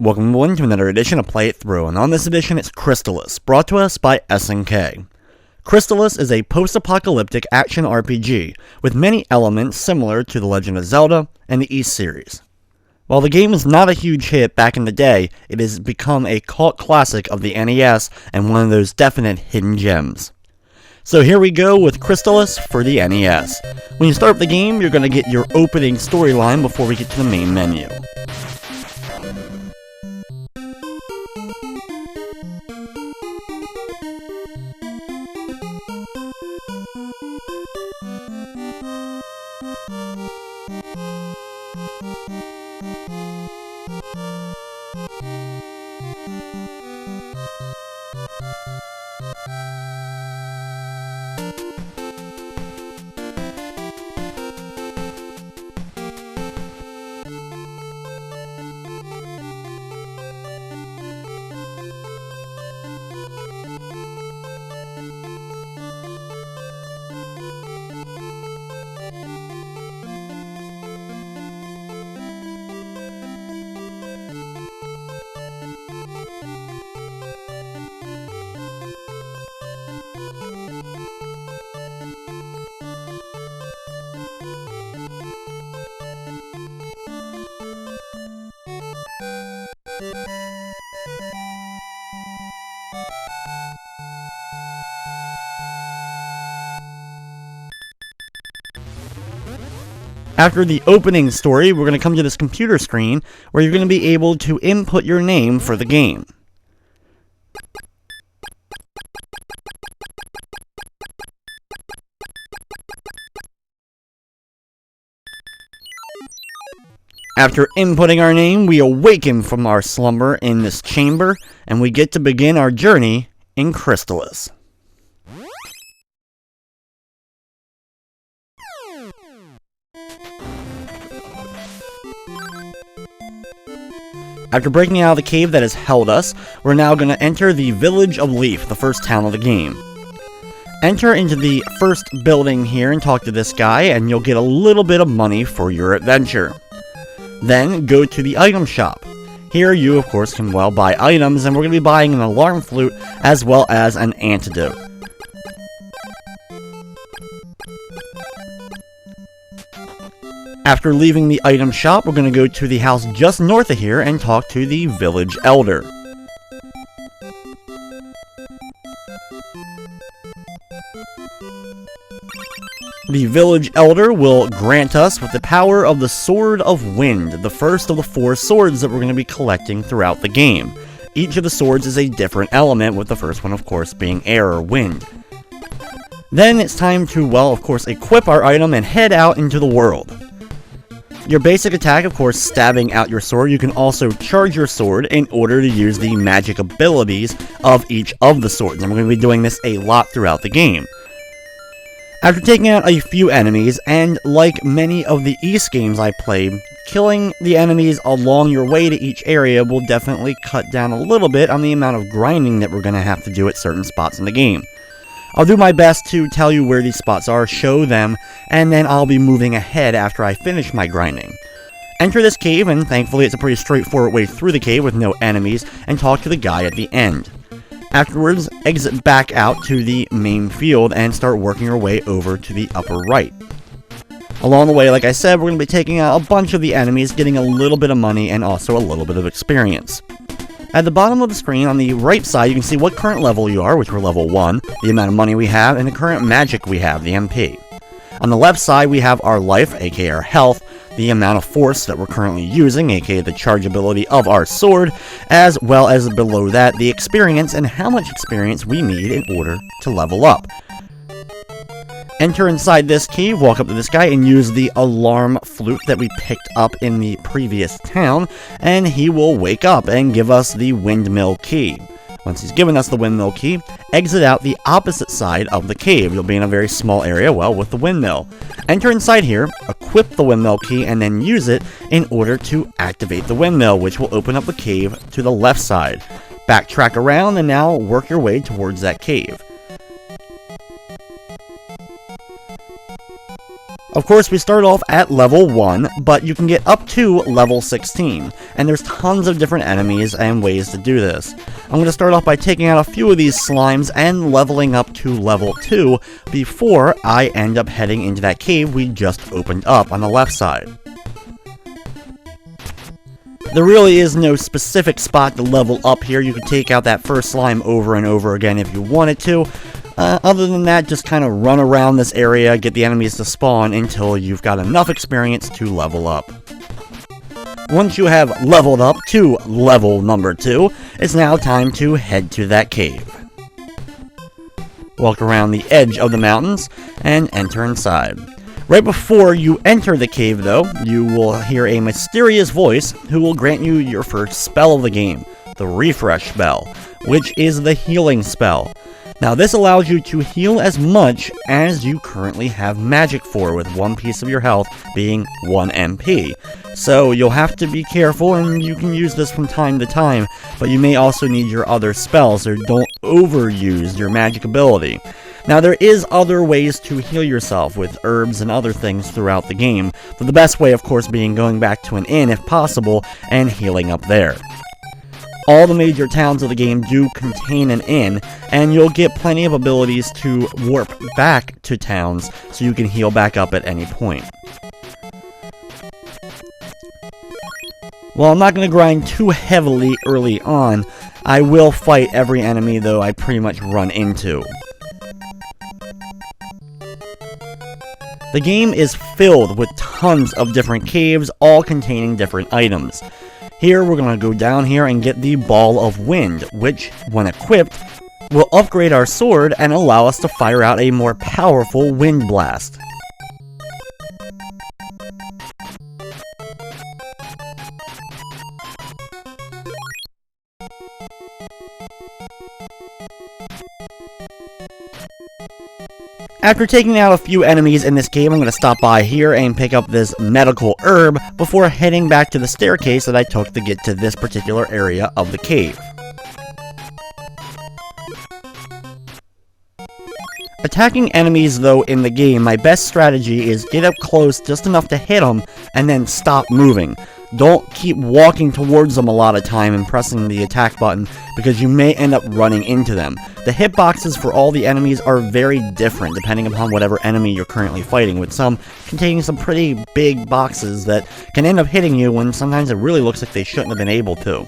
Welcome everyone to another edition of Play It Through, and on this edition it's Crystalis, brought to us by SNK. Crystalis is a post-apocalyptic action RPG, with many elements similar to The Legend of Zelda and the East series. While the game was not a huge hit back in the day, it has become a cult classic of the NES and one of those definite hidden gems. So here we go with Crystalis for the NES. When you start up the game, you're going to get your opening storyline before we get to the main menu. After the opening story, we're going to come to this computer screen where you're going to be able to input your name for the game. After inputting our name, we awaken from our slumber in this chamber, and we get to begin our journey in Crystalis. After breaking out of the cave that has held us, we're now going to enter the Village of Leaf, the first town of the game. Enter into the first building here and talk to this guy, and you'll get a little bit of money for your adventure. Then, go to the item shop. Here you, of course, can buy items, and we're going to be buying an alarm flute as well as an antidote. After leaving the item shop, we're going to go to the house just north of here and talk to the village elder. The village elder will grant us with the power of the Sword of Wind, the first of the 4 swords that we're going to be collecting throughout the game. Each of the swords is a different element, with the first one, of course, being air or wind. Then it's time to, well, of course, equip our item and head out into the world. Your basic attack, of course, stabbing out your sword. You can also charge your sword in order to use the magic abilities of each of the swords, and we're going to be doing this a lot throughout the game. After taking out a few enemies, and like many of the East games I played, killing the enemies along your way to each area will definitely cut down a little bit on the amount of grinding that we're going to have to do at certain spots in the game. I'll do my best to tell you where these spots are, show them, and then I'll be moving ahead after I finish my grinding. Enter this cave, and thankfully it's a pretty straightforward way through the cave with no enemies, and talk to the guy at the end. Afterwards, exit back out to the main field and start working your way over to the upper right. Along the way, like I said, we're going to be taking out a bunch of the enemies, getting a little bit of money, and also a little bit of experience. At the bottom of the screen, on the right side, you can see what current level you are, which we're level 1, the amount of money we have, and the current magic we have, the MP. On the left side, we have our life, aka our health, the amount of force that we're currently using, aka the chargeability of our sword, as well as below that, the experience and how much experience we need in order to level up. Enter inside this cave, walk up to this guy, and use the alarm flute that we picked up in the previous town, and he will wake up and give us the windmill key. Once he's given us the windmill key, exit out the opposite side of the cave. You'll be in a very small area, well, with the windmill. Enter inside here, equip the windmill key, and then use it in order to activate the windmill, which will open up the cave to the left side. Backtrack around and now work your way towards that cave. Of course, we start off at level 1, but you can get up to level 16, and there's tons of different enemies and ways to do this. I'm going to start off by taking out a few of these slimes and leveling up to level 2 before I end up heading into that cave we just opened up on the left side. There really is no specific spot to level up here. You could take out that first slime over and over again if you wanted to. Other than that, just kind of run around this area, get the enemies to spawn until you've got enough experience to level up. Once you have leveled up to level number 2, it's now time to head to that cave. Walk around the edge of the mountains and enter inside. Right before you enter the cave, though, you will hear a mysterious voice who will grant you your first spell of the game, the refresh spell, which is the healing spell. Now, this allows you to heal as much as you currently have magic for, with one piece of your health being 1 MP. So, you'll have to be careful, and you can use this from time to time, but you may also need your other spells, so don't overuse your magic ability. Now, there is other ways to heal yourself with herbs and other things throughout the game, but the best way, of course, being going back to an inn if possible and healing up there. All the major towns of the game do contain an inn, and you'll get plenty of abilities to warp back to towns so you can heal back up at any point. While I'm not going to grind too heavily early on, I will fight every enemy though I pretty much run into. The game is filled with tons of different caves, all containing different items. Here, we're going to go down here and get the Ball of Wind, which, when equipped, will upgrade our sword and allow us to fire out a more powerful wind blast. After taking out a few enemies in this cave, I'm going to stop by here and pick up this medical herb before heading back to the staircase that I took to get to this particular area of the cave. Attacking enemies, though, in the game, my best strategy is get up close just enough to hit them and then stop moving. Don't keep walking towards them a lot of time and pressing the attack button, because you may end up running into them. The hitboxes for all the enemies are very different depending upon whatever enemy you're currently fighting, with some containing some pretty big boxes that can end up hitting you when sometimes it really looks like they shouldn't have been able to.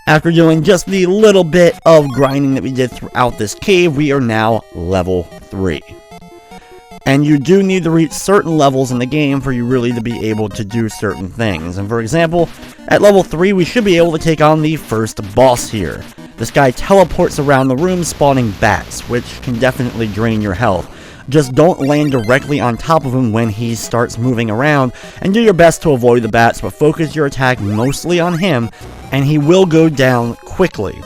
After doing just the little bit of grinding that we did throughout this cave, we are now level 3. And you do need to reach certain levels in the game for you really to be able to do certain things. And for example, at level 3 we should be able to take on the first boss here. This guy teleports around the room spawning bats, which can definitely drain your health. Just don't land directly on top of him when he starts moving around, and do your best to avoid the bats, but focus your attack mostly on him, and he will go down quickly.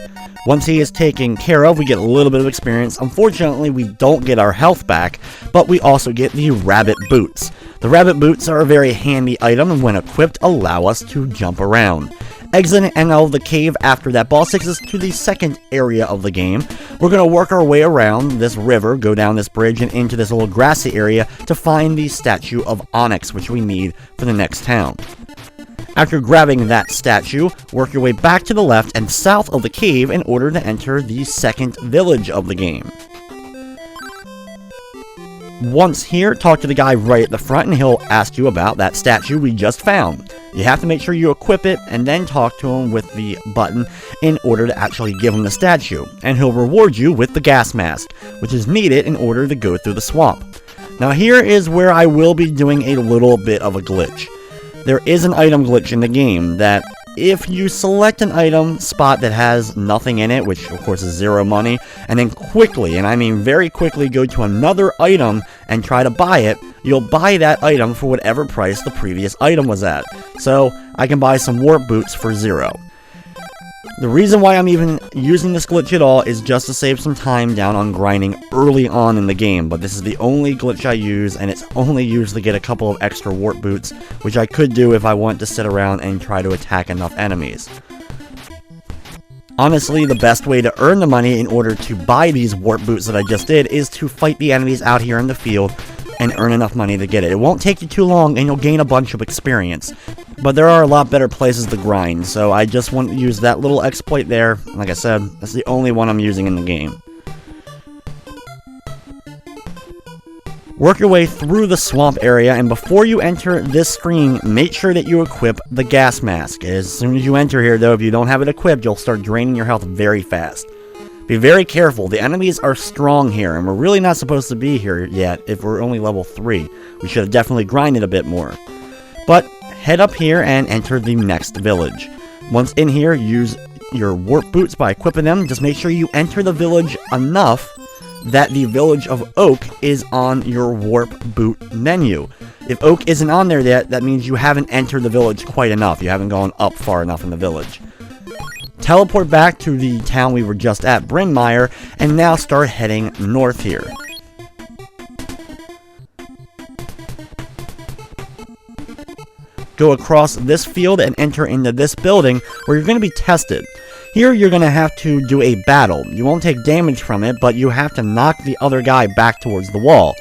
Once he is taken care of, we get a little bit of experience. Unfortunately, we don't get our health back, but we also get the rabbit boots. The rabbit boots are a very handy item, and when equipped, allow us to jump around. Exiting out of the cave after that boss takes us to the second area of the game. We're going to work our way around this river, go down this bridge, and into this little grassy area to find the statue of Onyx, which we need for the next town. After grabbing that statue, work your way back to the left and south of the cave in order to enter the second village of the game. Once here, talk to the guy right at the front and he'll ask you about that statue we just found. You have to make sure you equip it and then talk to him with the button in order to actually give him the statue, and he'll reward you with the gas mask, which is needed in order to go through the swamp. Now here is where I will be doing a little bit of a glitch. There is an item glitch in the game that if you select an item spot that has nothing in it, which of course is 0 money, and then quickly, and I mean very quickly, go to another item and try to buy it, you'll buy that item for whatever price the previous item was at. So I can buy some warp boots for 0. The reason why I'm even using this glitch at all is just to save some time down on grinding early on in the game, but this is the only glitch I use, and it's only used to get a couple of extra warp boots, which I could do if I want to sit around and try to attack enough enemies. Honestly, the best way to earn the money in order to buy these warp boots that I just did is to fight the enemies out here in the field and earn enough money to get it. It won't take you too long and you'll gain a bunch of experience. But there are a lot better places to grind, so I just want to use that little exploit there. Like I said, that's the only one I'm using in the game. Work your way through the swamp area, and before you enter this screen, make sure that you equip the gas mask. As soon as you enter here, though, if you don't have it equipped, you'll start draining your health very fast. Be very careful. The enemies are strong here, and we're really not supposed to be here yet if we're only level 3. We should have definitely grinded a bit more. But head up here and enter the next village. Once in here, use your warp boots by equipping them. Just make sure you enter the village enough that the village of Oak is on your warp boot menu. If Oak isn't on there yet, that means you haven't entered the village quite enough. You haven't gone up far enough in the village. Teleport back to the town we were just at, Bryn Mawr, and now start heading north here. Go across this field and enter into this building where you're going to be tested. Here you're going to have to do a battle. You won't take damage from it, but you have to knock the other guy back towards the wall.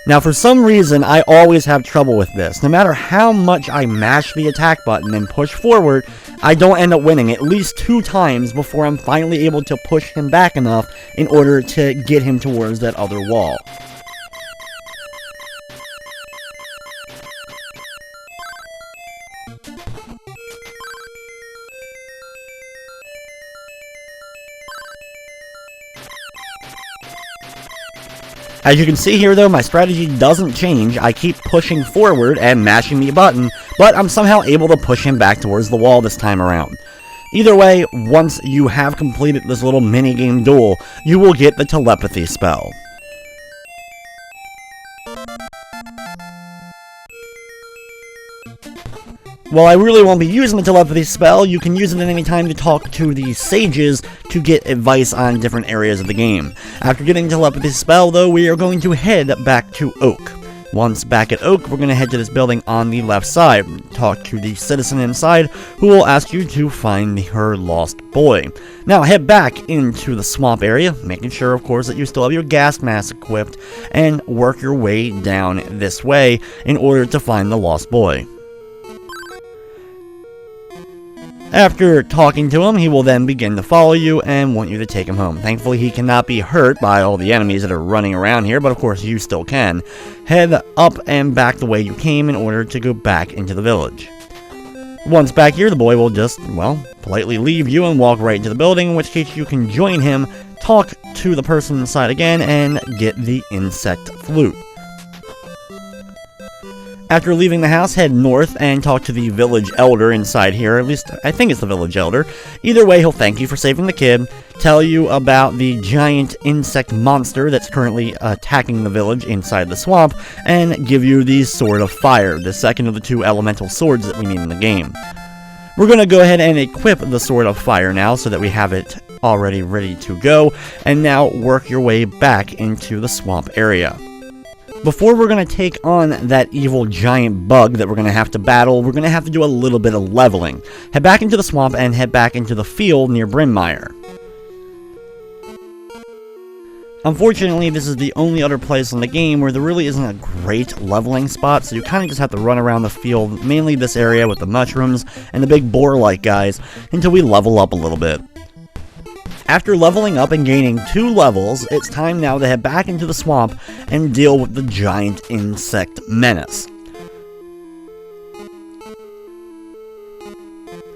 Now for some reason I always have trouble with this. No matter how much I mash the attack button and push forward, I don't end up winning at least 2 times before I'm finally able to push him back enough in order to get him towards that other wall. As you can see here though, my strategy doesn't change. I keep pushing forward and mashing the button, but I'm somehow able to push him back towards the wall this time around. Either way, once you have completed this little mini-game duel, you will get the telepathy spell. While I really won't be using the telepathy spell, you can use it at any time to talk to the sages to get advice on different areas of the game. After getting the telepathy spell, though, we are going to head back to Oak. Once back at Oak, we're going to head to this building on the left side, talk to the citizen inside, who will ask you to find her lost boy. Now, head back into the swamp area, making sure, of course, that you still have your gas mask equipped, and work your way down this way in order to find the lost boy. After talking to him, he will then begin to follow you and want you to take him home. Thankfully, he cannot be hurt by all the enemies that are running around here, but of course you still can. Head up and back the way you came in order to go back into the village. Once back here, the boy will just, well, politely leave you and walk right into the building, in which case you can join him, talk to the person inside again, and get the insect flute. After leaving the house, head north and talk to the village elder inside here. At least, I think it's the village elder. Either way, he'll thank you for saving the kid, tell you about the giant insect monster that's currently attacking the village inside the swamp, and give you the Sword of Fire, the second of the 2 elemental swords that we need in the game. We're going to go ahead and equip the Sword of Fire now so that we have it already ready to go, and now work your way back into the swamp area. Before we're going to take on that evil giant bug that we're going to have to battle, we're going to have to do a little bit of leveling. Head back into the swamp and head back into the field near Bryn Mawr. Unfortunately, this is the only other place in the game where there really isn't a great leveling spot, so you kind of just have to run around the field, mainly this area with the mushrooms and the big boar-like guys, until we level up a little bit. After leveling up and gaining 2 levels, it's time now to head back into the swamp and deal with the giant insect menace.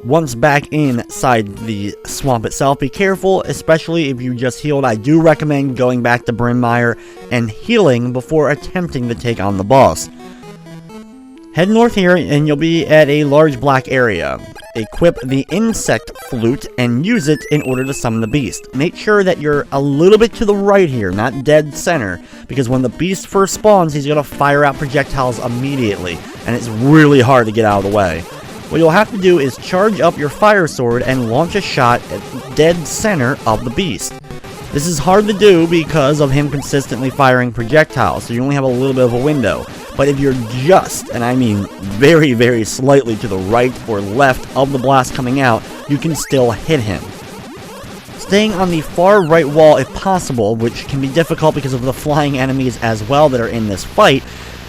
Once back inside the swamp itself, be careful, especially if you just healed. I do recommend going back to Bryn Mawr and healing before attempting to take on the boss. Head north here and you'll be at a large black area. Equip the insect flute and use it in order to summon the beast. Make sure that you're a little bit to the right here, not dead center, because when the beast first spawns, he's going to fire out projectiles immediately, and it's really hard to get out of the way. What you'll have to do is charge up your fire sword and launch a shot at dead center of the beast. This is hard to do because of him consistently firing projectiles, so you only have a little bit of a window. But if you're just, and I mean very, very slightly to the right or left of the blast coming out, you can still hit him. staying on the far right wall if possible, which can be difficult because of the flying enemies as well that are in this fight.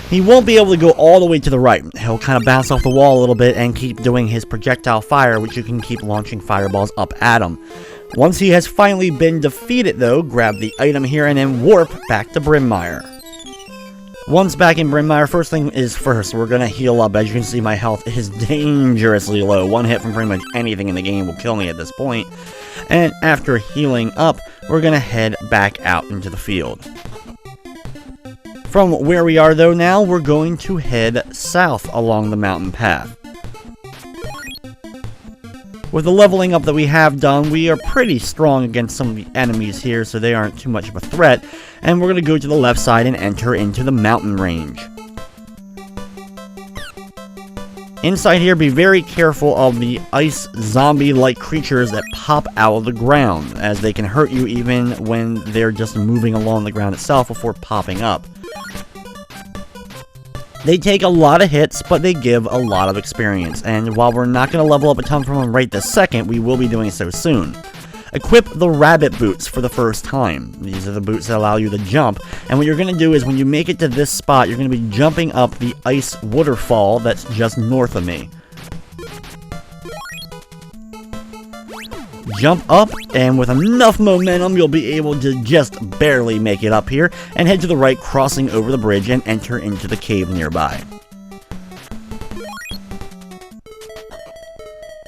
He won't be able to go all the way to the right. He'll kind of bounce off the wall a little bit and keep doing his projectile fire, which you can keep launching fireballs up at him. Once he has finally been defeated though, grab the item here and then warp back to Brimmire. Once back in Brimmire, first thing is first, we're going to heal up. As you can see, my health is dangerously low. One hit from pretty much anything in the game will kill me at this point. And after healing up, we're going to head back out into the field. From where we are though now, we're going to head south along the mountain path. With the leveling up that we have done, we are pretty strong against some of the enemies here, so they aren't too much of a threat. And we're going to go to the left side and enter into the mountain range. Inside here, be very careful of the ice zombie-like creatures that pop out of the ground, as they can hurt you even when they're just moving along the ground itself before popping up. They take a lot of hits, but they give a lot of experience, and while we're not going to level up a ton from them right this second, we will be doing so soon. Equip the rabbit boots for the first time. These are the boots that allow you to jump, and what you're going to do is when you make it to this spot, you're going to be jumping up the ice waterfall that's just north of me. Jump up, and with enough momentum, you'll be able to just barely make it up here, and head to the right, crossing over the bridge, and enter into the cave nearby.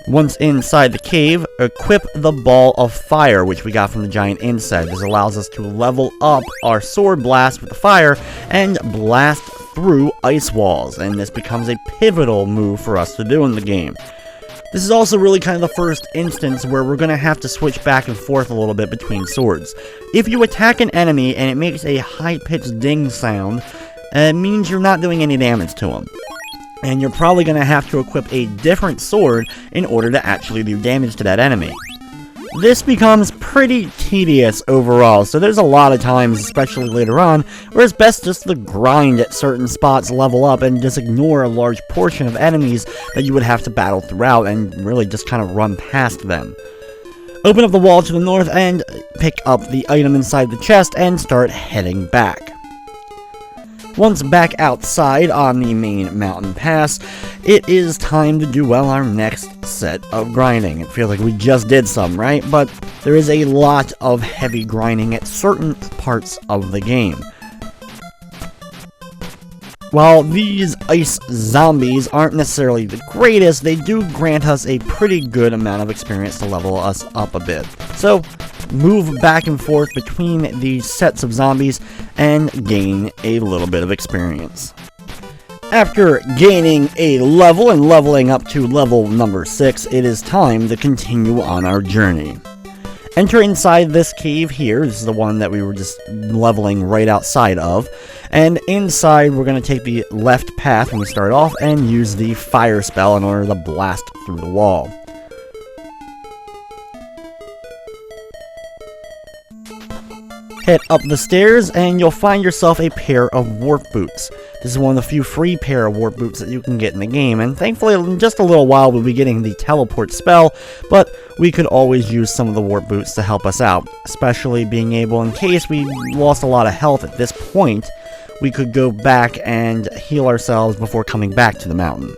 Once inside the cave, equip the ball of fire, which we got from the giant insect. This allows us to level up our sword blast with the fire, and blast through ice walls, and this becomes a pivotal move for us to do in the game. This is also really kind of the first instance where we're going to have to switch back and forth a little bit between swords. If you attack an enemy and it makes a high-pitched ding sound, it means you're not doing any damage to him. And you're probably going to have to equip a different sword in order to actually do damage to that enemy. This becomes pretty tedious overall, so there's a lot of times, especially later on, where it's best just to grind at certain spots, level up, and just ignore a large portion of enemies that you would have to battle throughout, and really just kind of run past them. Open up the wall to the north and pick up the item inside the chest and start heading back. Once back outside on the main mountain pass, it is time to do, well, our next set of grinding. It feels like we just did some, right? But there is a lot of heavy grinding at certain parts of the game. While these ice zombies aren't necessarily the greatest, they do grant us a pretty good amount of experience to level us up a bit. So, move back and forth between these sets of zombies and gain a little bit of experience. After gaining a level and leveling up to level number 6, it is time to continue on our journey. Enter inside this cave here. This is the one that we were just leveling right outside of. And inside, we're going to take the left path when we start off and use the fire spell in order to blast through the wall. Head up the stairs and you'll find yourself a pair of warp boots. This is one of the few free pair of warp boots that you can get in the game, and thankfully in just a little while we'll be getting the teleport spell, but we could always use some of the warp boots to help us out, especially being able, in case we lost a lot of health at this point, we could go back and heal ourselves before coming back to the mountain.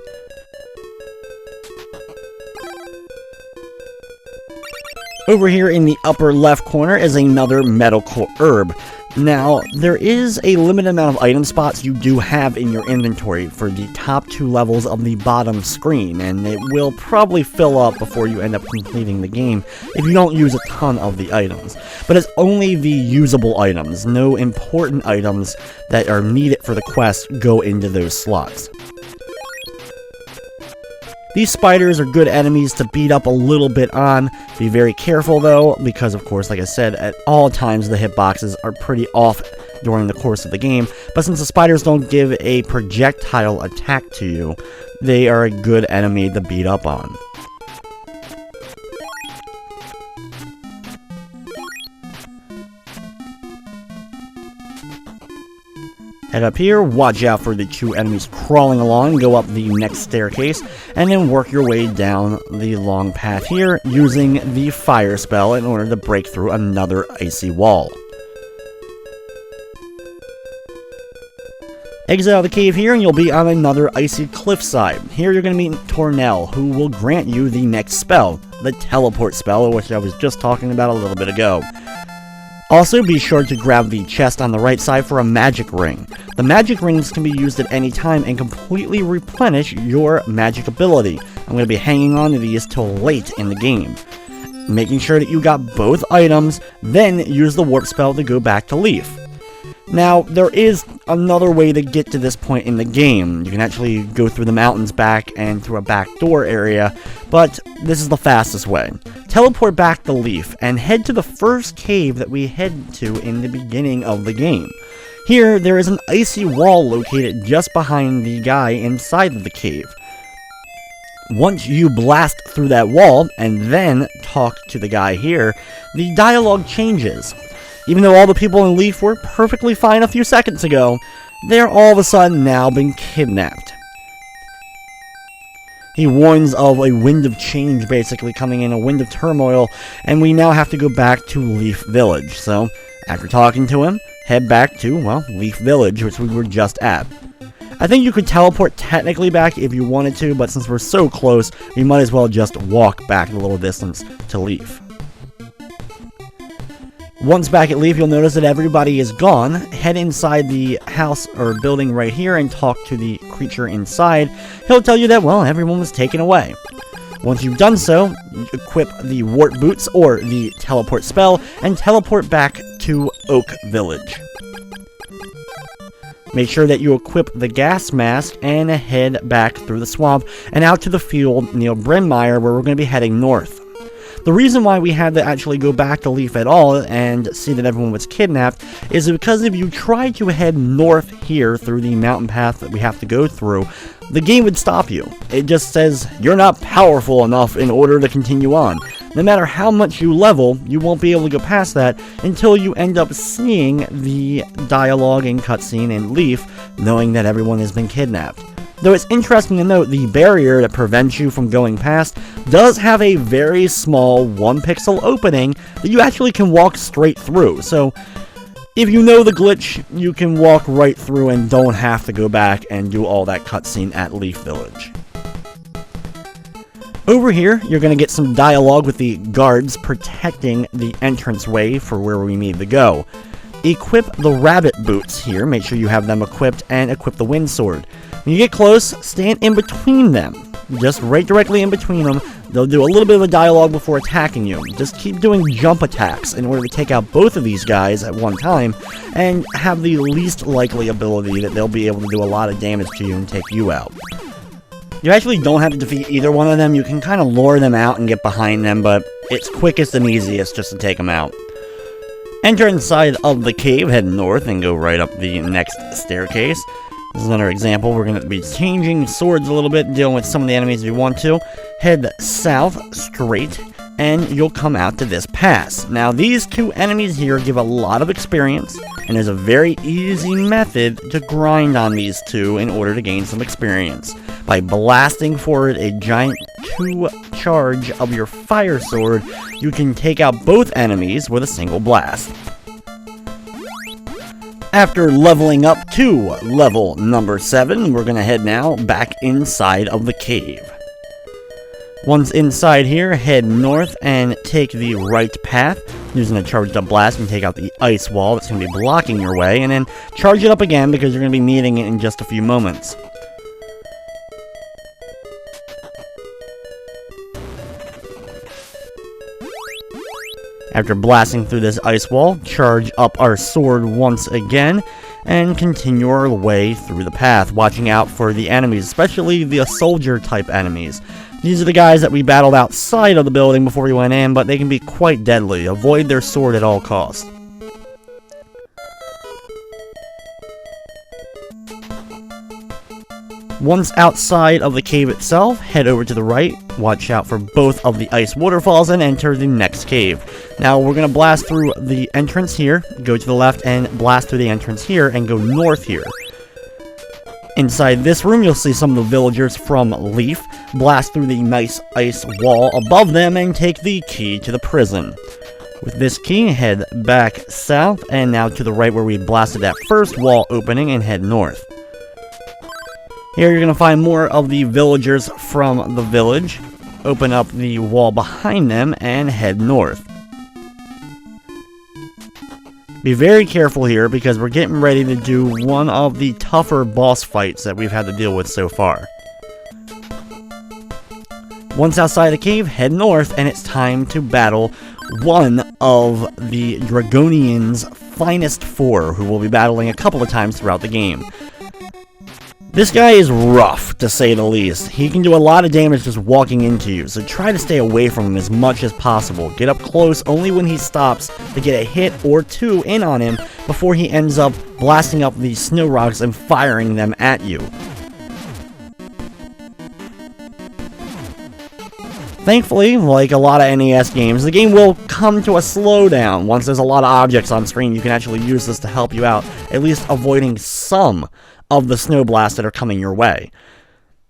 Over here in the upper left corner is another medical herb. Now, there is a limited amount of item spots you do have in your inventory for the top 2 levels of the bottom screen, and it will probably fill up before you end up completing the game if you don't use a ton of the items. But it's only the usable items. No important items that are needed for the quest go into those slots. These spiders are good enemies to beat up a little bit on. Be very careful though, because of course, like I said, at all times the hitboxes are pretty off during the course of the game, but since the spiders don't give a projectile attack to you, they are a good enemy to beat up on. Head up here, watch out for the 2 enemies crawling along, go up the next staircase, and then work your way down the long path here using the fire spell in order to break through another icy wall. Exit out of the cave here and you'll be on another icy cliffside. Here you're going to meet Tornell, who will grant you the next spell, the teleport spell, which I was just talking about a little bit ago. Also, be sure to grab the chest on the right side for a magic ring. The magic rings can be used at any time and completely replenish your magic ability. I'm going to be hanging on to these till late in the game. Making sure that you got both items, then use the warp spell to go back to Leaf. Now, there is another way to get to this point in the game. You can actually go through the mountains back and through a back door area, but this is the fastest way. Teleport back to Leaf and head to the first cave that we head to in the beginning of the game. Here, there is an icy wall located just behind the guy inside of the cave. Once you blast through that wall and then talk to the guy here, the dialogue changes. Even though all the people in Leaf were perfectly fine a few seconds ago, they're all of a sudden now been kidnapped. He warns of a wind of change basically coming in, a wind of turmoil, and we now have to go back to Leaf Village. So, after talking to him, head back to, well, Leaf Village, which we were just at. I think you could teleport technically back if you wanted to, but since we're so close, we might as well just walk back a little distance to Leaf. Once back at Leaf, you'll notice that everybody is gone. Head inside the house or building right here and talk to the creature inside. He'll tell you that, well, everyone was taken away. Once you've done so, equip the warp boots or the teleport spell and teleport back to Oak Village. Make sure that you equip the gas mask and head back through the swamp and out to the field near Brimmire, where we're going to be heading north. The reason why we had to actually go back to Leaf at all and see that everyone was kidnapped is because if you try to head north here through the mountain path that we have to go through, the game would stop you. It just says, you're not powerful enough in order to continue on. No matter how much you level, you won't be able to go past that until you end up seeing the dialogue and cutscene in Leaf, knowing that everyone has been kidnapped. Though it's interesting to note, the barrier that prevents you from going past does have a very small 1 pixel opening that you actually can walk straight through. So, if you know the glitch, you can walk right through and don't have to go back and do all that cutscene at Leaf Village. Over here, you're going to get some dialogue with the guards protecting the entranceway for where we need to go. Equip the rabbit boots here, make sure you have them equipped, and equip the wind sword. When you get close, stand in between them. Just right directly in between them. They'll do a little bit of a dialogue before attacking you. Just keep doing jump attacks in order to take out both of these guys at one time, and have the least likely ability that they'll be able to do a lot of damage to you and take you out. You actually don't have to defeat either one of them. You can kind of lure them out and get behind them, but it's quickest and easiest just to take them out. Enter inside of the cave, head north, and go right up the next staircase. This is another example. We're going to be changing swords a little bit, dealing with some of the enemies if you want to. Head south, straight, and you'll come out to this pass. Now, these 2 enemies here give a lot of experience, and there's a very easy method to grind on these 2 in order to gain some experience. By blasting forward a giant 2 charge of your fire sword, you can take out both enemies with a single blast. After leveling up to level number 7, we're going to head now back inside of the cave. Once inside here, head north and take the right path. Using a charged up blast, you can take out the ice wall that's going to be blocking your way, and then charge it up again because you're going to be needing it in just a few moments. After blasting through this ice wall, charge up our sword once again, and continue our way through the path, watching out for the enemies, especially the soldier-type enemies. These are the guys that we battled outside of the building before we went in, but they can be quite deadly. Avoid their sword at all costs. Once outside of the cave itself, head over to the right, watch out for both of the ice waterfalls, and enter the next cave. Now, we're going to blast through the entrance here, go to the left and blast through the entrance here, and go north here. Inside this room, you'll see some of the villagers from Leaf blast through the nice ice wall above them and take the key to the prison. With this key, head back south and now to the right where we blasted that first wall opening and head north. Here you're going to find more of the villagers from the village. Open up the wall behind them and head north. Be very careful here because we're getting ready to do one of the tougher boss fights that we've had to deal with so far. Once outside the cave, head north and it's time to battle one of the Dragonian's finest four, who will be battling a couple of times throughout the game. This guy is rough, to say the least. He can do a lot of damage just walking into you, so try to stay away from him as much as possible. Get up close only when he stops to get a hit or two in on him before he ends up blasting up these snow rocks and firing them at you. Thankfully, like a lot of NES games, the game will come to a slowdown. Once there's a lot of objects on screen, you can actually use this to help you out, at least avoiding some of the snow blasts that are coming your way.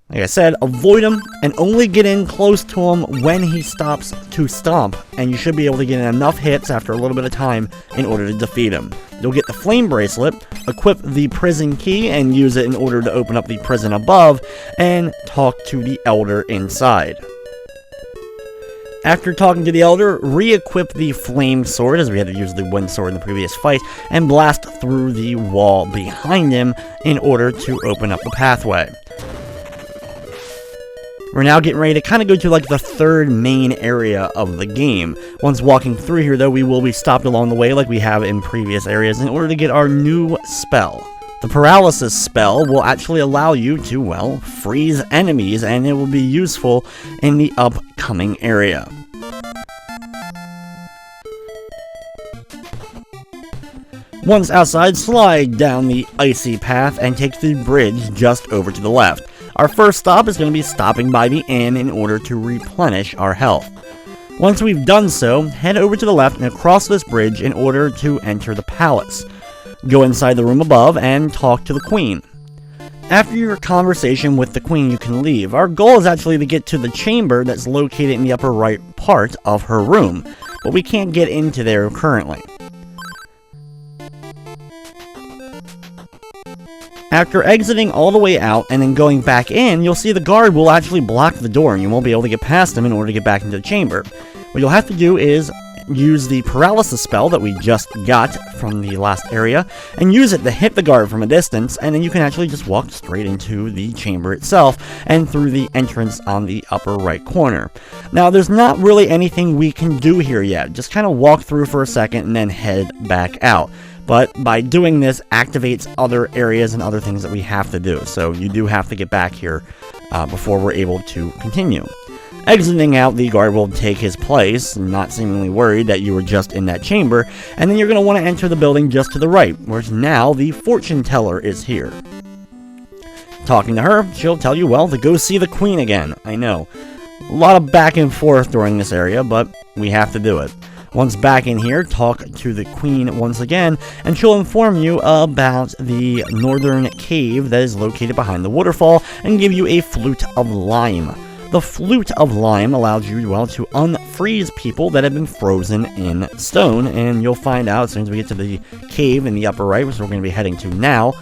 Like I said, avoid him and only get in close to him when he stops to stomp, and you should be able to get in enough hits after a little bit of time in order to defeat him. You'll get the flame bracelet, equip the prison key, and use it in order to open up the prison above, and talk to the elder inside. After talking to the elder, re-equip the flame sword, as we had to use the wind sword in the previous fight, and blast through the wall behind him in order to open up the pathway. We're now getting ready to kind of go to like the third main area of the game. Once walking through here though, we will be stopped along the way like we have in previous areas in order to get our new spell. The paralysis spell will actually allow you to, well, freeze enemies, and it will be useful in the upcoming area. Once outside, slide down the icy path and take the bridge just over to the left. Our first stop is going to be stopping by the inn in order to replenish our health. Once we've done so, head over to the left and across this bridge in order to enter the palace. Go inside the room above and talk to the queen. After your conversation with the queen, you can leave. Our goal is actually to get to the chamber that's located in the upper right part of her room, but we can't get into there currently. After exiting all the way out and then going back in, you'll see the guard will actually block the door and you won't be able to get past him in order to get back into the chamber. What you'll have to do is use the paralysis spell that we just got from the last area and use it to hit the guard from a distance, and then you can actually just walk straight into the chamber itself and through the entrance on the upper right corner. Now there's not really anything we can do here yet, just kind of walk through for a second and then head back out. But by doing this activates other areas and other things that we have to do, so you do have to get back here before we're able to continue. Exiting out, the guard will take his place, not seemingly worried that you were just in that chamber, and then you're going to want to enter the building just to the right, where now the fortune teller is here. Talking to her, she'll tell you, well, to go see the queen again. I know. A lot of back and forth during this area, but we have to do it. Once back in here, talk to the queen once again, and she'll inform you about the northern cave that is located behind the waterfall, and give you a flute of lime. The Flute of Lime allows you, well, to unfreeze people that have been frozen in stone, and you'll find out as soon as we get to the cave in the upper right, which we're going to be heading to now,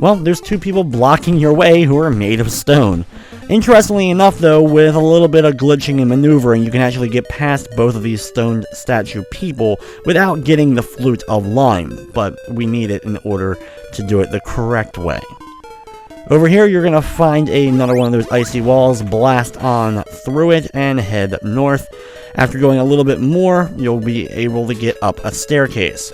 well, there's two people blocking your way who are made of stone. Interestingly enough, though, with a little bit of glitching and maneuvering, you can actually get past both of these stone statue people without getting the Flute of Lime, but we need it in order to do it the correct way. Over here, you're going to find another one of those icy walls, blast on through it, and head north. After going a little bit more, you'll be able to get up a staircase.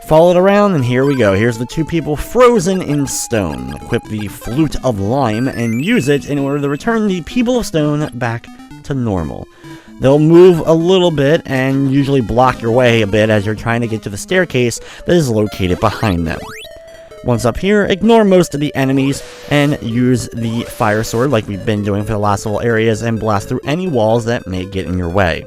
Follow it around, and here we go. Here's the two people frozen in stone. Equip the Flute of Lime and use it in order to return the people of stone back to normal. They'll move a little bit and usually block your way a bit as you're trying to get to the staircase that is located behind them. Once up here, ignore most of the enemies and use the fire sword like we've been doing for the last little areas and blast through any walls that may get in your way.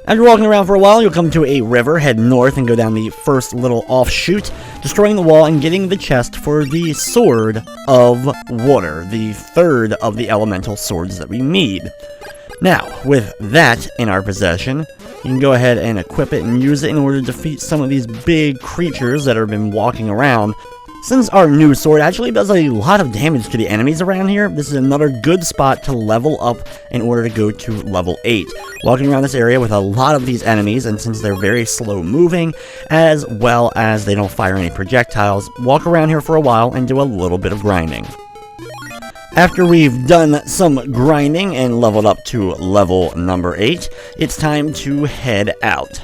After walking around for a while, you'll come to a river, head north, and go down the first little offshoot, destroying the wall and getting the chest for the Sword of Water, the third of the elemental swords that we need. Now, with that in our possession, you can go ahead and equip it and use it in order to defeat some of these big creatures that have been walking around. Since our new sword actually does a lot of damage to the enemies around here, this is another good spot to level up in order to go to level 8. Walking around this area with a lot of these enemies, and since they're very slow moving, as well as they don't fire any projectiles, walk around here for a while and do a little bit of grinding. After we've done some grinding and leveled up to level number 8, it's time to head out.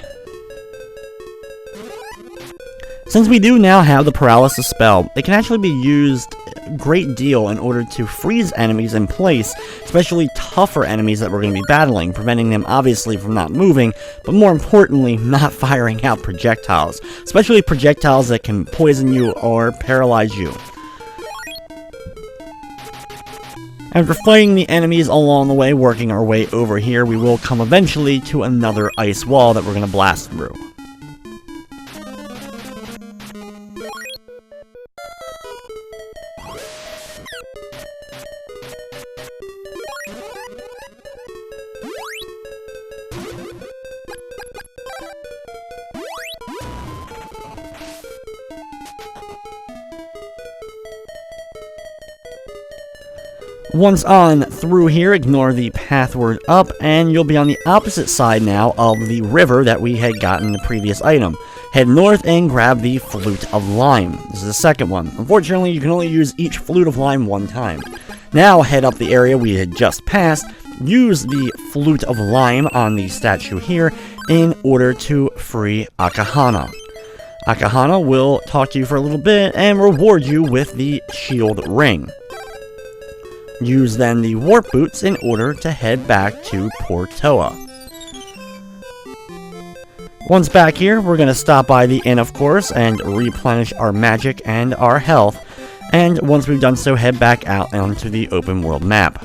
Since we do now have the paralysis spell, it can actually be used a great deal in order to freeze enemies in place, especially tougher enemies that we're going to be battling, preventing them obviously from not moving, but more importantly, not firing out projectiles, especially projectiles that can poison you or paralyze you. After fighting the enemies along the way, working our way over here, we will come eventually to another ice wall that we're going to blast through. Once on through here, ignore the pathward up, and you'll be on the opposite side now of the river that we had gotten in the previous item. Head north and grab the Flute of Lime. This is the second one. Unfortunately, you can only use each Flute of Lime one time. Now head up the area we had just passed, use the Flute of Lime on the statue here in order to free Akahana. Akahana will talk to you for a little bit and reward you with the Shield Ring. Use then the Warp Boots in order to head back to Portoa. Once back here, we're going to stop by the inn, of course, and replenish our magic and our health. And once we've done so, head back out onto the open world map.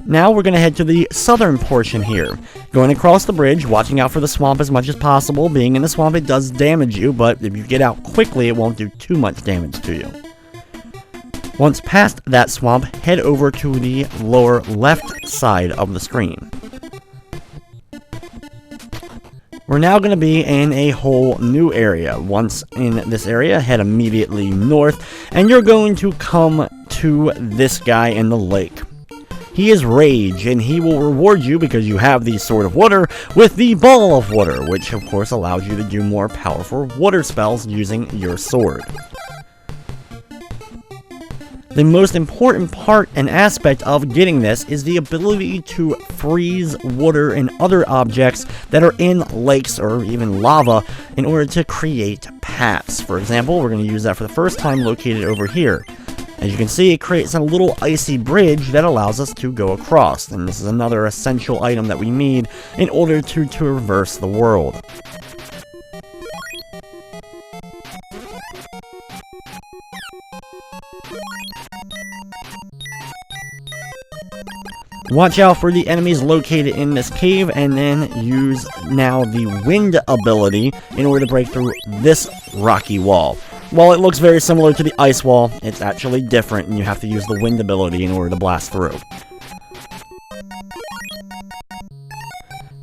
Now we're going to head to the southern portion here. Going across the bridge, watching out for the swamp as much as possible. Being in the swamp, it does damage you, but if you get out quickly, it won't do too much damage to you. Once past that swamp, head over to the lower left side of the screen. We're now going to be in a whole new area. Once in this area, head immediately north, and you're going to come to this guy in the lake. He is Rage, and he will reward you because you have the Sword of Water with the Ball of Water, which of course allows you to do more powerful water spells using your sword. The most important part and aspect of getting this is the ability to freeze water and other objects that are in lakes or even lava in order to create paths. For example, we're going to use that for the first time located over here. As you can see, it creates a little icy bridge that allows us to go across, and this is another essential item that we need in order to traverse the world. Watch out for the enemies located in this cave, and then use now the wind ability in order to break through this rocky wall. While it looks very similar to the ice wall, it's actually different, and you have to use the wind ability in order to blast through.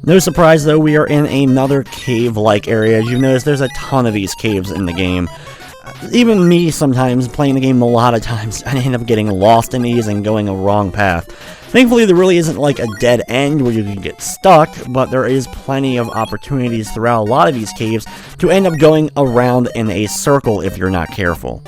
No surprise though, we are in another cave-like area. As you've noticed, there's a ton of these caves in the game. Even me, sometimes, playing the game a lot of times, I end up getting lost in these and going a wrong path. Thankfully, there really isn't like a dead end where you can get stuck, but there is plenty of opportunities throughout a lot of these caves to end up going around in a circle if you're not careful.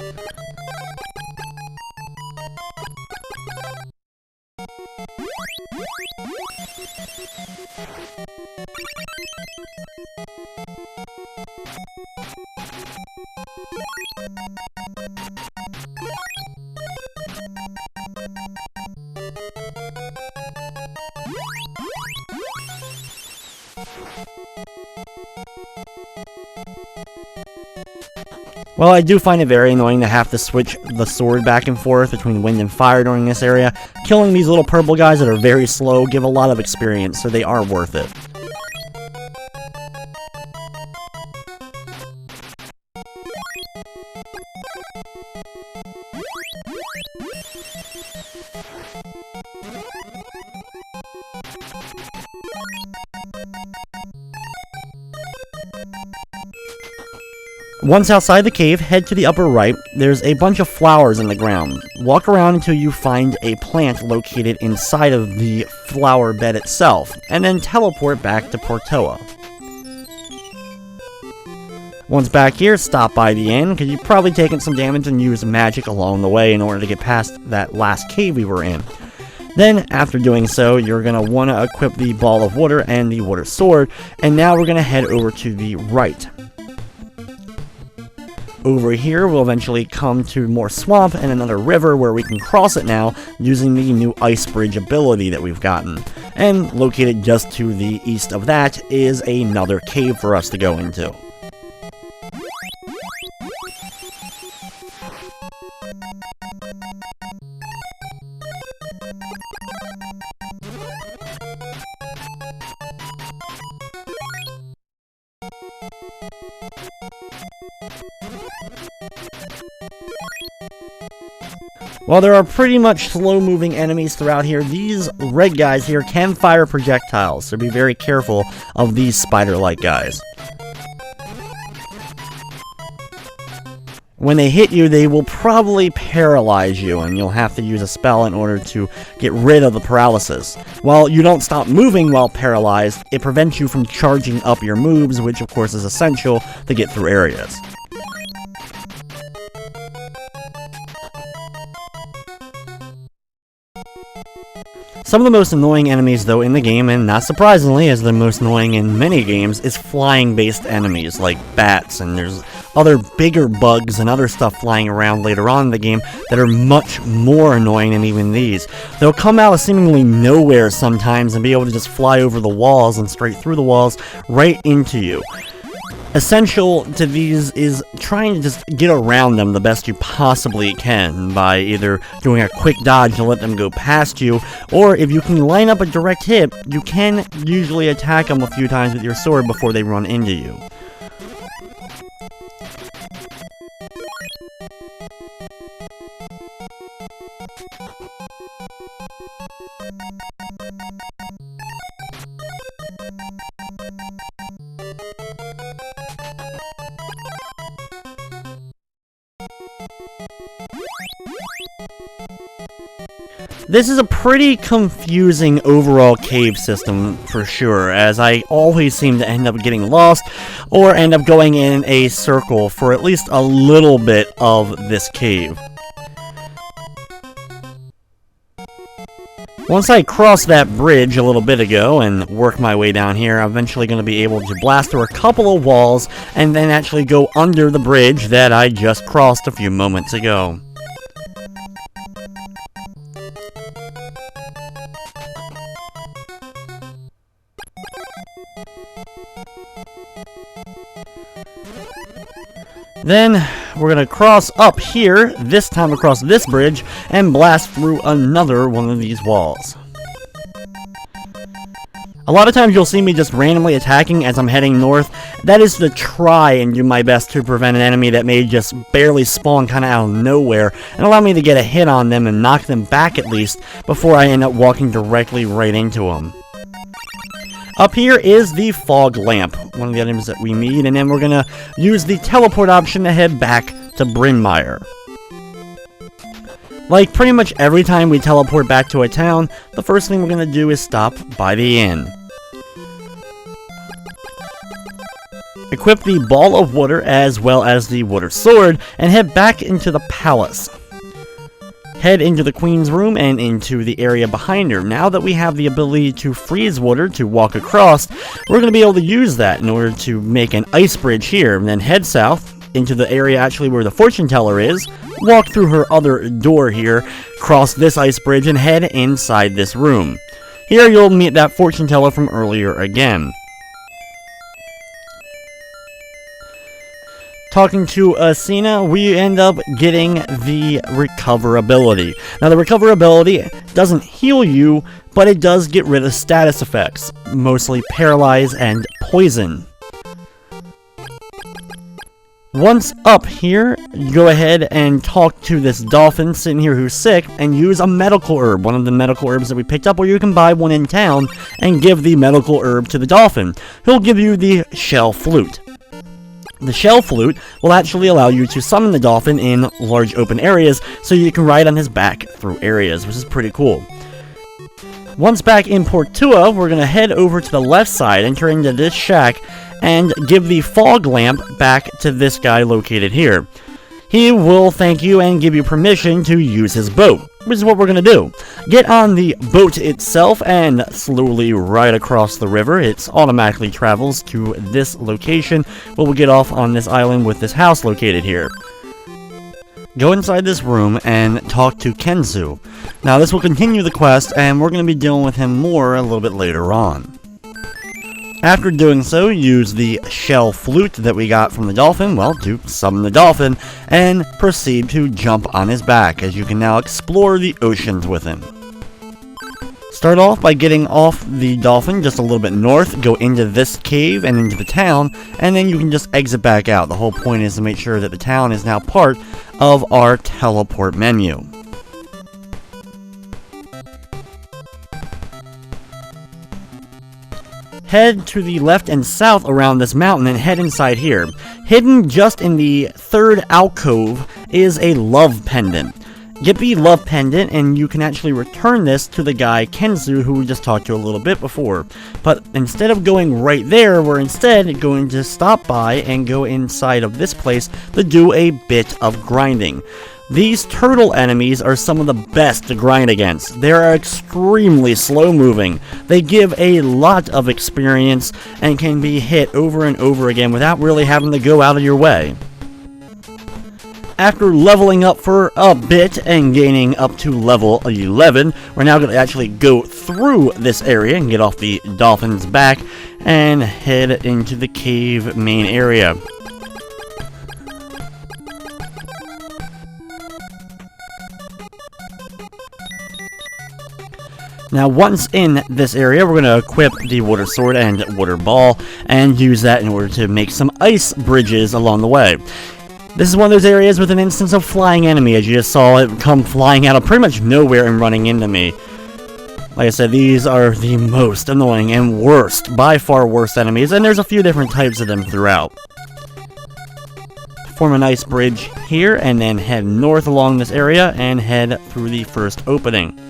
While I do find it very annoying to have to switch the sword back and forth between wind and fire during this area, killing these little purple guys that are very slow give a lot of experience, so they are worth it. Once outside the cave, head to the upper right. There's a bunch of flowers in the ground. Walk around until you find a plant located inside of the flower bed itself, and then teleport back to Portoa. Once back here, stop by the inn, because you've probably taken some damage and used magic along the way in order to get past that last cave we were in. Then, after doing so, you're going to want to equip the ball of water and the water sword, and now we're going to head over to the right. Over here, we'll eventually come to more swamp and another river where we can cross it now using the new ice bridge ability that we've gotten. And located just to the east of that is another cave for us to go into. While there are pretty much slow-moving enemies throughout here, these red guys here can fire projectiles, so be very careful of these spider-like guys. When they hit you, they will probably paralyze you, and you'll have to use a spell in order to get rid of the paralysis. While you don't stop moving while paralyzed, it prevents you from charging up your moves, which of course is essential to get through areas. Some of the most annoying enemies, though, in the game, and not surprisingly, as the most annoying in many games, is flying-based enemies, like bats, and there's other bigger bugs and other stuff flying around later on in the game that are much more annoying than even these. They'll come out of seemingly nowhere sometimes and be able to just fly over the walls and straight through the walls right into you. Essential to these is trying to just get around them the best you possibly can by either doing a quick dodge to let them go past you, or if you can line up a direct hit, you can usually attack them a few times with your sword before they run into you. This is a pretty confusing overall cave system for sure, as I always seem to end up getting lost or end up going in a circle for at least a little bit of this cave. Once I crossed that bridge a little bit ago and work my way down here, I'm eventually going to be able to blast through a couple of walls and then actually go under the bridge that I just crossed a few moments ago. Then, we're going to cross up here, this time across this bridge, and blast through another one of these walls. A lot of times you'll see me just randomly attacking as I'm heading north. That is to try and do my best to prevent an enemy that may just barely spawn kind of out of nowhere, and allow me to get a hit on them and knock them back at least, before I end up walking directly right into them. Up here is the fog lamp, one of the items that we need, and then we're going to use the teleport option to head back to Brynmire. Like pretty much every time we teleport back to a town, the first thing we're going to do is stop by the inn. Equip the ball of water as well as the water sword, and head back into the palace. Head into the queen's room and into the area behind her. Now that we have the ability to freeze water to walk across, we're going to be able to use that in order to make an ice bridge here, and then head south into the area actually where the fortune teller is, walk through her other door here, cross this ice bridge, and head inside this room. Here you'll meet that fortune teller from earlier again. Talking to Asina, we end up getting the recover ability. Now, the recover ability doesn't heal you, but it does get rid of status effects, mostly paralyze and poison. Once up here, go ahead and talk to this dolphin sitting here who's sick and use a medical herb, one of the medical herbs that we picked up, or you can buy one in town and give the medical herb to the dolphin. He'll give you the shell flute. The shell flute will actually allow you to summon the dolphin in large open areas so you can ride on his back through areas, which is pretty cool. Once back in Portua, we're going to head over to the left side, enter into this shack, and give the fog lamp back to this guy located here. He will thank you and give you permission to use his boat, which is what we're going to do. Get on the boat itself and slowly ride across the river. It automatically travels to this location, but we'll get off on this island with this house located here. Go inside this room and talk to Kenzu. Now this will continue the quest, and we're going to be dealing with him more a little bit later on. After doing so, use the shell flute that we got from the dolphin, well, to summon the dolphin, and proceed to jump on his back, as you can now explore the oceans with him. Start off by getting off the dolphin just a little bit north, go into this cave and into the town, and then you can just exit back out. The whole point is to make sure that the town is now part of our teleport menu. Head to the left and south around this mountain and head inside here. Hidden just in the third alcove is a love pendant. Get the love pendant and you can actually return this to the guy Kenzu who we just talked to a little bit before. But instead of going right there, we're instead going to stop by and go inside of this place to do a bit of grinding. These turtle enemies are some of the best to grind against. They are extremely slow moving. They give a lot of experience and can be hit over and over again without really having to go out of your way. After leveling up for a bit and gaining up to level 11, we're now going to actually go through this area and get off the dolphin's back and head into the cave main area. Now, once in this area, we're going to equip the water sword and water ball and use that in order to make some ice bridges along the way. This is one of those areas with an instance of flying enemy, as you just saw it come flying out of pretty much nowhere and running into me. Like I said, these are the most annoying and worst, by far worst enemies, and there's a few different types of them throughout. Form an ice bridge here, and then head north along this area and head through the first opening.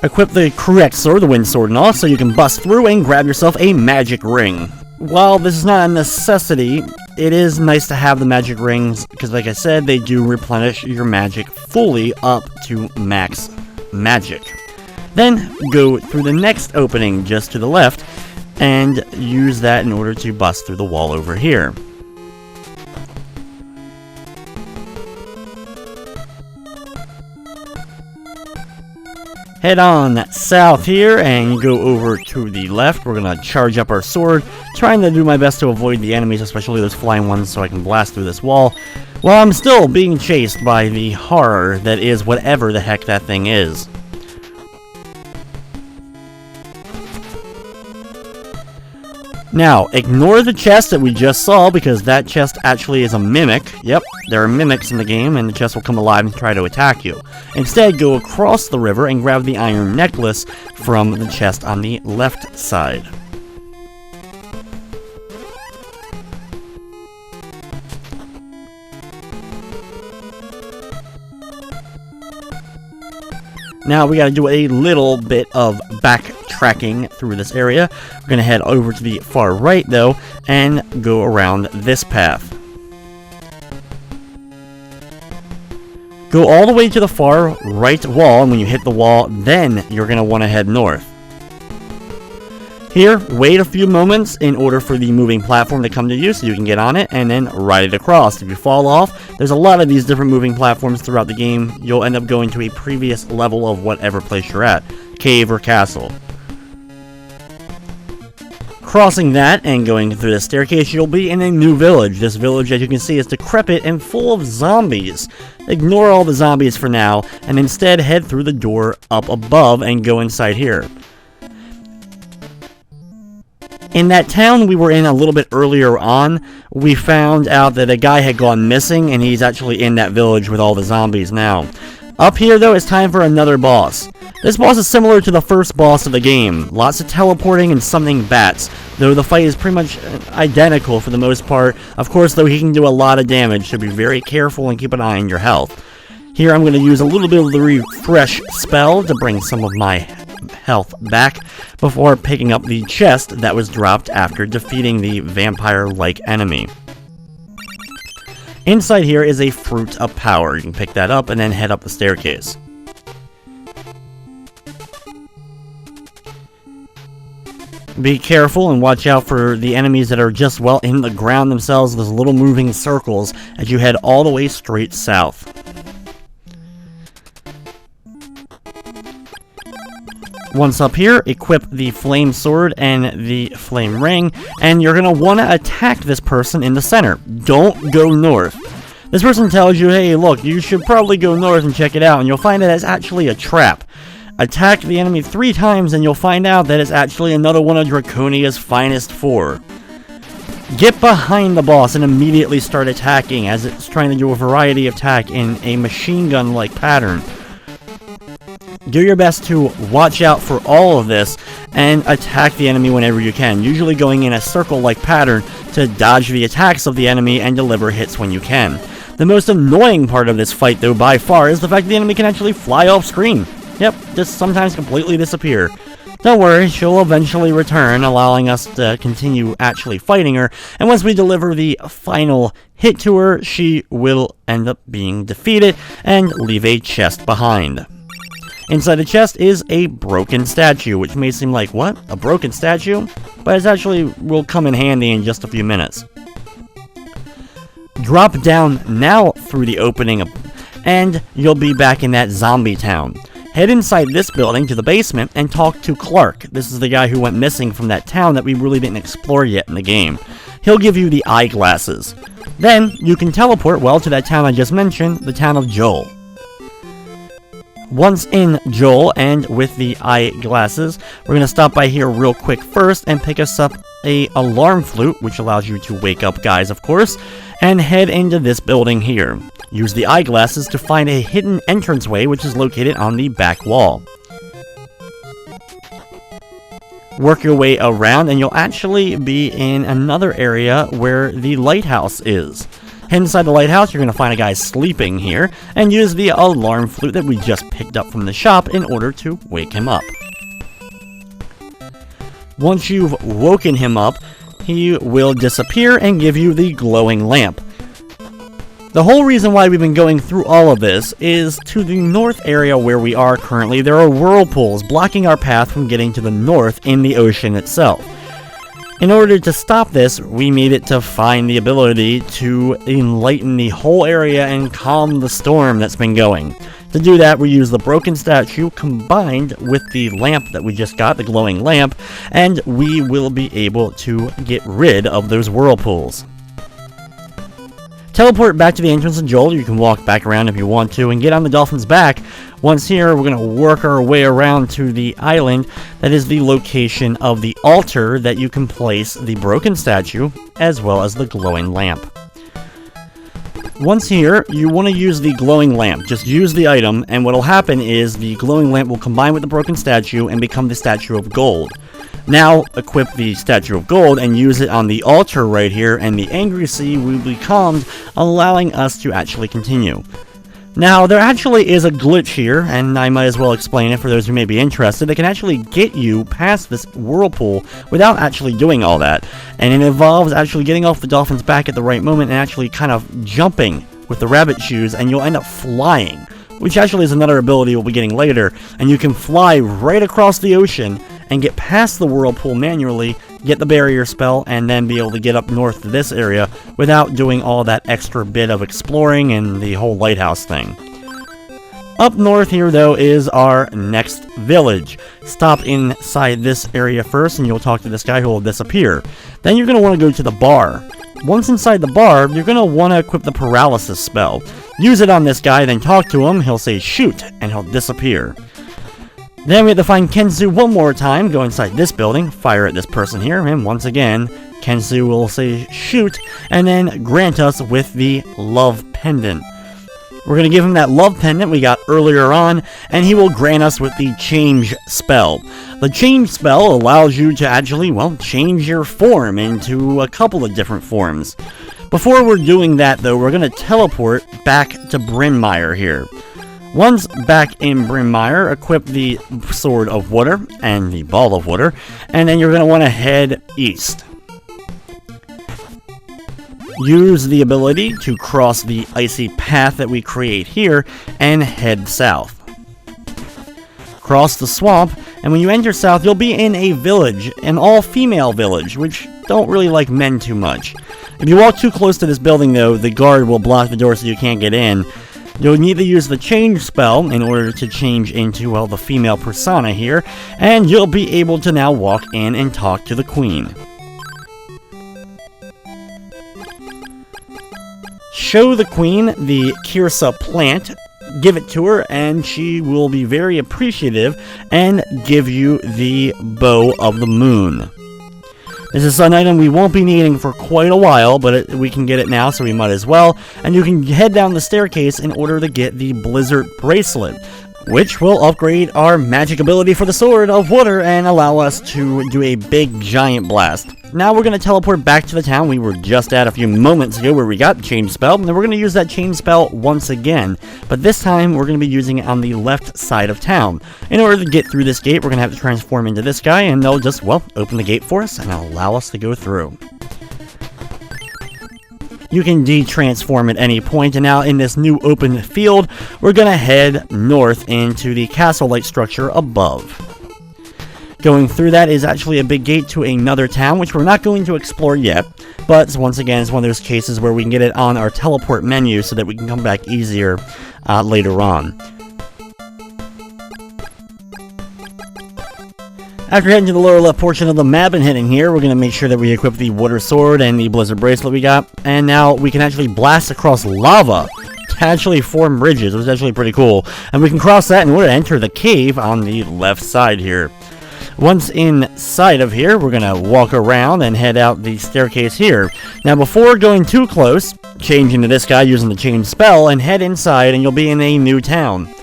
Equip the correct sword, the wind sword and all, so you can bust through and grab yourself a magic ring. While this is not a necessity, it is nice to have the magic rings, because like I said, they do replenish your magic fully up to max magic. Then, go through the next opening just to the left, and use that in order to bust through the wall over here. Head on south here and go over to the left. We're going to charge up our sword, trying to do my best to avoid the enemies, especially those flying ones, so I can blast through this wall, while I'm still being chased by the horror that is whatever the heck that thing is. Now, ignore the chest that we just saw, because that chest actually is a mimic. Yep, there are mimics in the game, and the chest will come alive and try to attack you. Instead, go across the river and grab the iron necklace from the chest on the left side. Now we gotta do a little bit of backtracking through this area. We're gonna head over to the far right though, and go around this path. Go all the way to the far right wall, and when you hit the wall, then you're gonna wanna head north. Here, wait a few moments in order for the moving platform to come to you so you can get on it and then ride it across. If you fall off, there's a lot of these different moving platforms throughout the game. You'll end up going to a previous level of whatever place you're at, cave or castle. Crossing that and going through the staircase, you'll be in a new village. This village, as you can see, is decrepit and full of zombies. Ignore all the zombies for now, and instead head through the door up above and go inside here. In that town we were in a little bit earlier on, we found out that a guy had gone missing, and he's actually in that village with all the zombies now. Up here, though, it's time for another boss. This boss is similar to the first boss of the game. Lots of teleporting and summoning bats, though the fight is pretty much identical for the most part. Of course, though, he can do a lot of damage, so be very careful and keep an eye on your health. Here, I'm going to use a little bit of the refresh spell to bring some of my health back before picking up the chest that was dropped after defeating the vampire-like enemy. Inside here is a fruit of power. You can pick that up and then head up the staircase. Be careful and watch out for the enemies that are just, well, in the ground themselves, those little moving circles, as you head all the way straight south. Once up here, equip the flame sword and the flame ring, and you're going to want to attack this person in the center. Don't go north. This person tells you, hey, look, you should probably go north and check it out, and you'll find that it's actually a trap. Attack the enemy 3 times and you'll find out that it's actually another one of Draconia's finest 4. Get behind the boss and immediately start attacking, as it's trying to do a variety of attack in a machine gun-like pattern. Do your best to watch out for all of this and attack the enemy whenever you can, usually going in a circle-like pattern to dodge the attacks of the enemy and deliver hits when you can. The most annoying part of this fight, though, by far, is the fact the enemy can actually fly off screen. Yep, just sometimes completely disappear. Don't worry, she'll eventually return, allowing us to continue actually fighting her, and once we deliver the final hit to her, she will end up being defeated and leave a chest behind. Inside the chest is a broken statue, which may seem like, what? A broken statue? But it actually will come in handy in just a few minutes. Drop down now through the opening, and you'll be back in that zombie town. Head inside this building to the basement and talk to Clark. This is the guy who went missing from that town that we really didn't explore yet in the game. He'll give you the eyeglasses. Then, you can teleport, well, to that town I just mentioned, the town of Joel. Once in Joel, and with the eyeglasses, we're going to stop by here real quick first and pick us up a alarm flute, which allows you to wake up guys, of course, and head into this building here. Use the eyeglasses to find a hidden entranceway, which is located on the back wall. Work your way around, and you'll actually be in another area where the lighthouse is. Head inside the lighthouse, you're going to find a guy sleeping here, and use the alarm flute that we just picked up from the shop in order to wake him up. Once you've woken him up, he will disappear and give you the glowing lamp. The whole reason why we've been going through all of this is to the north area where we are currently. There are whirlpools blocking our path from getting to the north in the ocean itself. In order to stop this, we needed to find the ability to enlighten the whole area and calm the storm that's been going. To do that, we use the broken statue combined with the lamp that we just got, the glowing lamp, and we will be able to get rid of those whirlpools. Teleport back to the entrance of Joel. You can walk back around if you want to and get on the dolphin's back. Once here, we're going to work our way around to the island that is the location of the altar that you can place the broken statue as well as the glowing lamp. Once here, you want to use the glowing lamp. Just use the item, and what will happen is the glowing lamp will combine with the broken statue and become the statue of gold. Now, equip the statue of gold and use it on the altar right here, and the angry sea will be calmed, allowing us to actually continue. Now, there actually is a glitch here, and I might as well explain it for those who may be interested. It can actually get you past this whirlpool without actually doing all that. And it involves actually getting off the dolphin's back at the right moment and actually kind of jumping with the rabbit shoes, and you'll end up flying, which actually is another ability we'll be getting later. And you can fly right across the ocean and get past the whirlpool manually, get the barrier spell, and then be able to get up north to this area without doing all that extra bit of exploring and the whole lighthouse thing. Up north here, though, is our next village. Stop inside this area first, and you'll talk to this guy who will disappear. Then you're going to want to go to the bar. Once inside the bar, you're going to want to equip the paralysis spell. Use it on this guy, then talk to him. He'll say shoot, and he'll disappear. Then we have to find Kensu one more time, go inside this building, fire at this person here, and once again, Kensu will say shoot, and then grant us with the love pendant. We're going to give him that love pendant we got earlier on, and he will grant us with the change spell. The change spell allows you to actually, well, change your form into a couple of different forms. Before we're doing that, though, we're going to teleport back to Brynmire here. Once back in Brynmire, equip the Sword of Water and the Ball of Water, and then you're going to want to head east. Use the ability to cross the icy path that we create here and head south. Cross the swamp, and when you enter south, you'll be in a village, an all-female village, which don't really like men too much. If you walk too close to this building, though, the guard will block the door so you can't get in. You'll need to use the change spell in order to change into, well, the female persona here, and you'll be able to now walk in and talk to the queen. Show the queen the Kirsa plant, give it to her, and she will be very appreciative and give you the Bow of the Moon. This is an item we won't be needing for quite a while, but we can get it now, so we might as well. And you can head down the staircase in order to get the Blizzard Bracelet, which will upgrade our magic ability for the Sword of Water and allow us to do a big giant blast. Now we're going to teleport back to the town we were just at a few moments ago where we got the change spell, and we're going to use that change spell once again, but this time we're going to be using it on the left side of town. In order to get through this gate, we're going to have to transform into this guy, and they'll just, well, open the gate for us and allow us to go through. You can de-transform at any point, and now in this new open field, we're going to head north into the castle-like structure above. Going through that is actually a big gate to another town, which we're not going to explore yet, but once again, it's one of those cases where we can get it on our teleport menu so that we can come back easier later on. After heading to the lower left portion of the map and heading here, we're going to make sure that we equip the Water Sword and the Blizzard Bracelet we got, and now we can actually blast across lava to actually form bridges. It was actually pretty cool, and we can cross that in order to enter the cave on the left side here. Once inside of here, we're going to walk around and head out the staircase here. Now, before going too close, change into this guy using the change spell and head inside, and you'll be in a new town.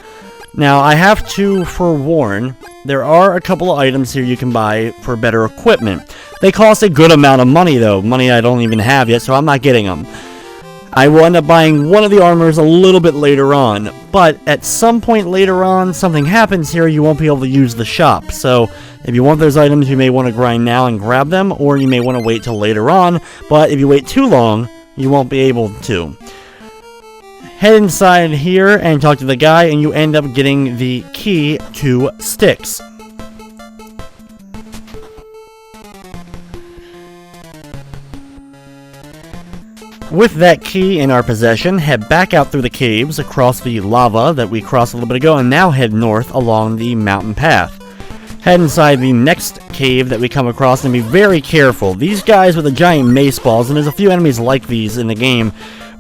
Now, I have to forewarn, there are a couple of items here you can buy for better equipment. They cost a good amount of money, though. Money I don't even have yet, so I'm not getting them. I will end up buying one of the armors a little bit later on, but at some point later on, something happens here, you won't be able to use the shop. So, if you want those items, you may want to grind now and grab them, or you may want to wait till later on, but if you wait too long, you won't be able to. Head inside here and talk to the guy, and you end up getting the key to Styx. With that key in our possession, head back out through the caves, across the lava that we crossed a little bit ago, and now head north along the mountain path. Head inside the next cave that we come across, and be very careful. These guys with the giant mace balls, and there's a few enemies like these in the game,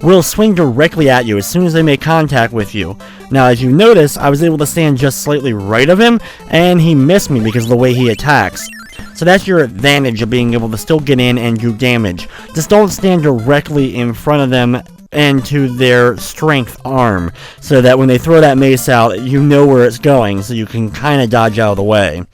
will swing directly at you as soon as they make contact with you. Now, as you notice, I was able to stand just slightly right of him, and he missed me because of the way he attacks. So that's your advantage of being able to still get in and do damage. Just don't stand directly in front of them and to their strength arm, so that when they throw that mace out, you know where it's going, so you can kind of dodge out of the way.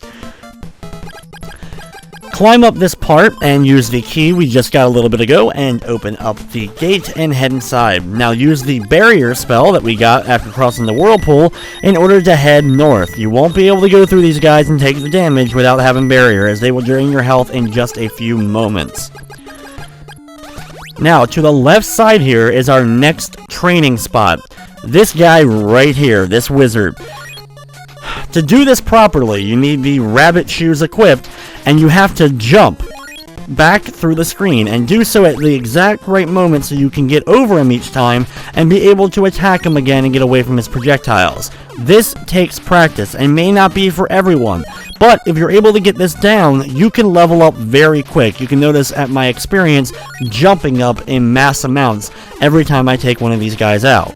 Climb up this part and use the key we just got a little bit ago and open up the gate and head inside. Now use the barrier spell that we got after crossing the whirlpool in order to head north. You won't be able to go through these guys and take the damage without having barrier, as they will drain your health in just a few moments. Now, to the left side here is our next training spot. This guy right here, this wizard. To do this properly, you need the rabbit shoes equipped, and you have to jump. back through the screen, and do so at the exact right moment so you can get over him each time and be able to attack him again and get away from his projectiles. This takes practice and may not be for everyone, but if you're able to get this down, you can level up very quick. You can notice at my experience jumping up in mass amounts every time I take one of these guys out.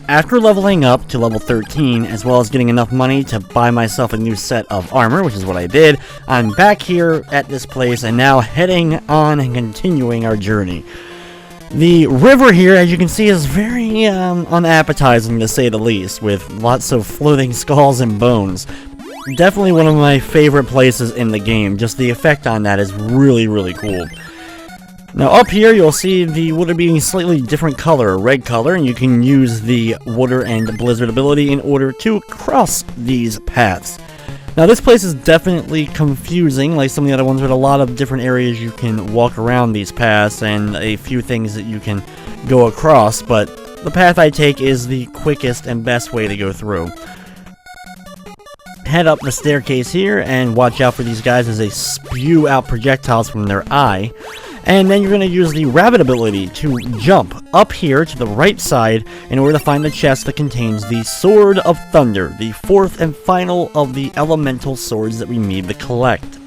After leveling up to level 13, as well as getting enough money to buy myself a new set of armor, which is what I did, I'm back here at this place and now heading on and continuing our journey. The river here, as you can see, is very unappetizing to say the least, with lots of floating skulls and bones. Definitely one of my favorite places in the game. Just the effect on that is really, really cool. Now up here you'll see the water being slightly different color, a red color, and you can use the water and blizzard ability in order to cross these paths. Now this place is definitely confusing, like some of the other ones, with a lot of different areas you can walk around these paths and a few things that you can go across, but the path I take is the quickest and best way to go through. Head up the staircase here and watch out for these guys as they spew out projectiles from their eye. And then you're going to use the rabbit ability to jump up here to the right side in order to find the chest that contains the Sword of Thunder, the fourth and final of the elemental swords that we need to collect.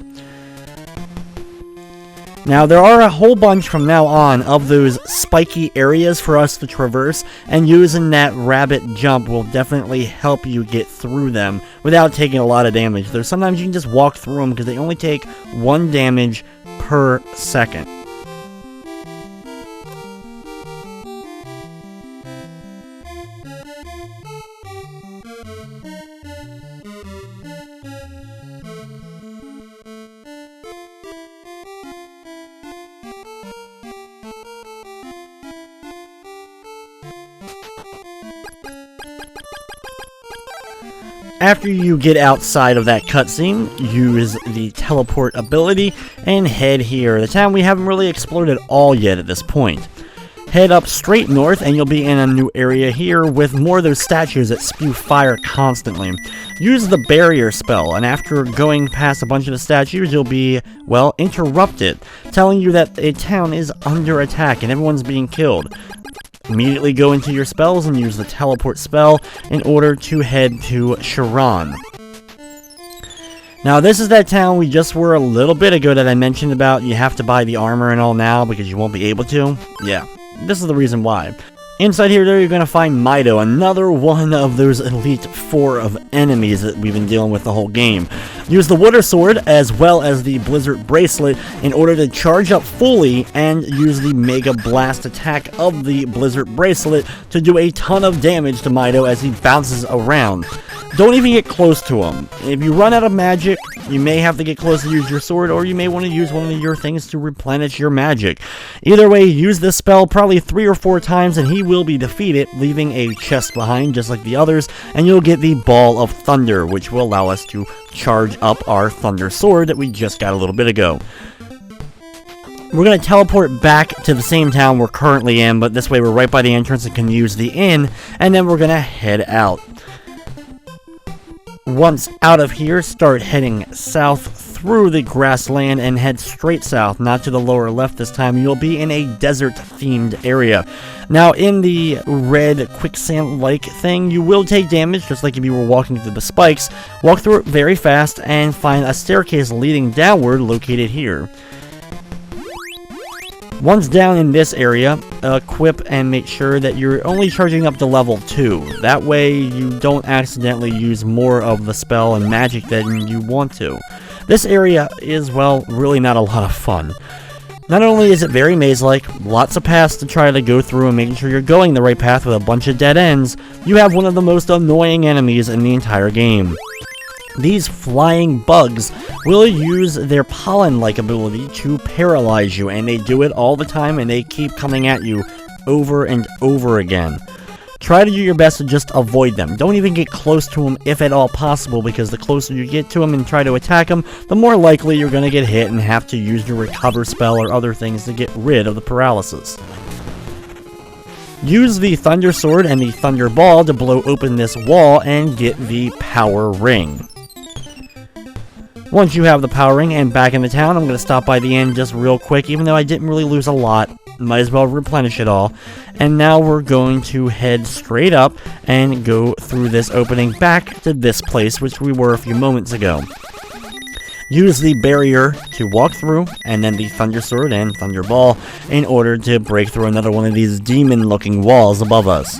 Now there are a whole bunch from now on of those spiky areas for us to traverse, and using that rabbit jump will definitely help you get through them without taking a lot of damage. There's sometimes you can just walk through them because they only take 1 damage per second. After you get outside of that cutscene, use the teleport ability and head here. The town we haven't really explored at all yet at this point. Head up straight north and you'll be in a new area here with more of those statues that spew fire constantly. Use the barrier spell, and after going past a bunch of the statues, you'll be, well, interrupted, telling you that a town is under attack and everyone's being killed. Immediately go into your spells and use the teleport spell in order to head to Sharon. Now this is that town we just were a little bit ago that I mentioned about. You have to buy the armor and all now because you won't be able to. Yeah, this is the reason why. Inside here, you're going to find Mido, another one of those Elite Four of enemies that we've been dealing with the whole game. Use the Water Sword as well as the Blizzard Bracelet in order to charge up fully and use the Mega Blast attack of the Blizzard Bracelet to do a ton of damage to Mido as he bounces around. Don't even get close to him. If you run out of magic, you may have to get close to use your sword, or you may want to use one of your things to replenish your magic. Either way, use this spell probably 3 or 4 times and he will be defeated, leaving a chest behind just like the others, and you'll get the Ball of Thunder, which will allow us to charge up our Thunder Sword that we just got a little bit ago. We're going to teleport back to the same town we're currently in, but this way we're right by the entrance and can use the inn, and then we're going to head out. Once out of here, start heading south through the grassland and head straight south, not to the lower left this time. You'll be in a desert-themed area. Now, in the red quicksand-like thing, you will take damage, just like if you were walking through the spikes. Walk through it very fast and find a staircase leading downward located here. Once down in this area, equip and make sure that you're only charging up to level 2. That way you don't accidentally use more of the spell and magic than you want to. This area is, well, really not a lot of fun. Not only is it very maze-like, lots of paths to try to go through and making sure you're going the right path with a bunch of dead ends, you have one of the most annoying enemies in the entire game. These flying bugs will use their pollen-like ability to paralyze you, and they do it all the time, and they keep coming at you over and over again. Try to do your best to just avoid them. Don't even get close to them if at all possible, because the closer you get to them and try to attack them, the more likely you're going to get hit and have to use your recover spell or other things to get rid of the paralysis. Use the Thunder Sword and the Thunder Ball to blow open this wall and get the Power Ring. Once you have the power ring and back in the town, I'm going to stop by the inn just real quick, even though I didn't really lose a lot. Might as well replenish it all. And now we're going to head straight up and go through this opening back to this place, which we were a few moments ago. Use the barrier to walk through, and then the Thunder Sword and Thunder Ball in order to break through another one of these demon-looking walls above us.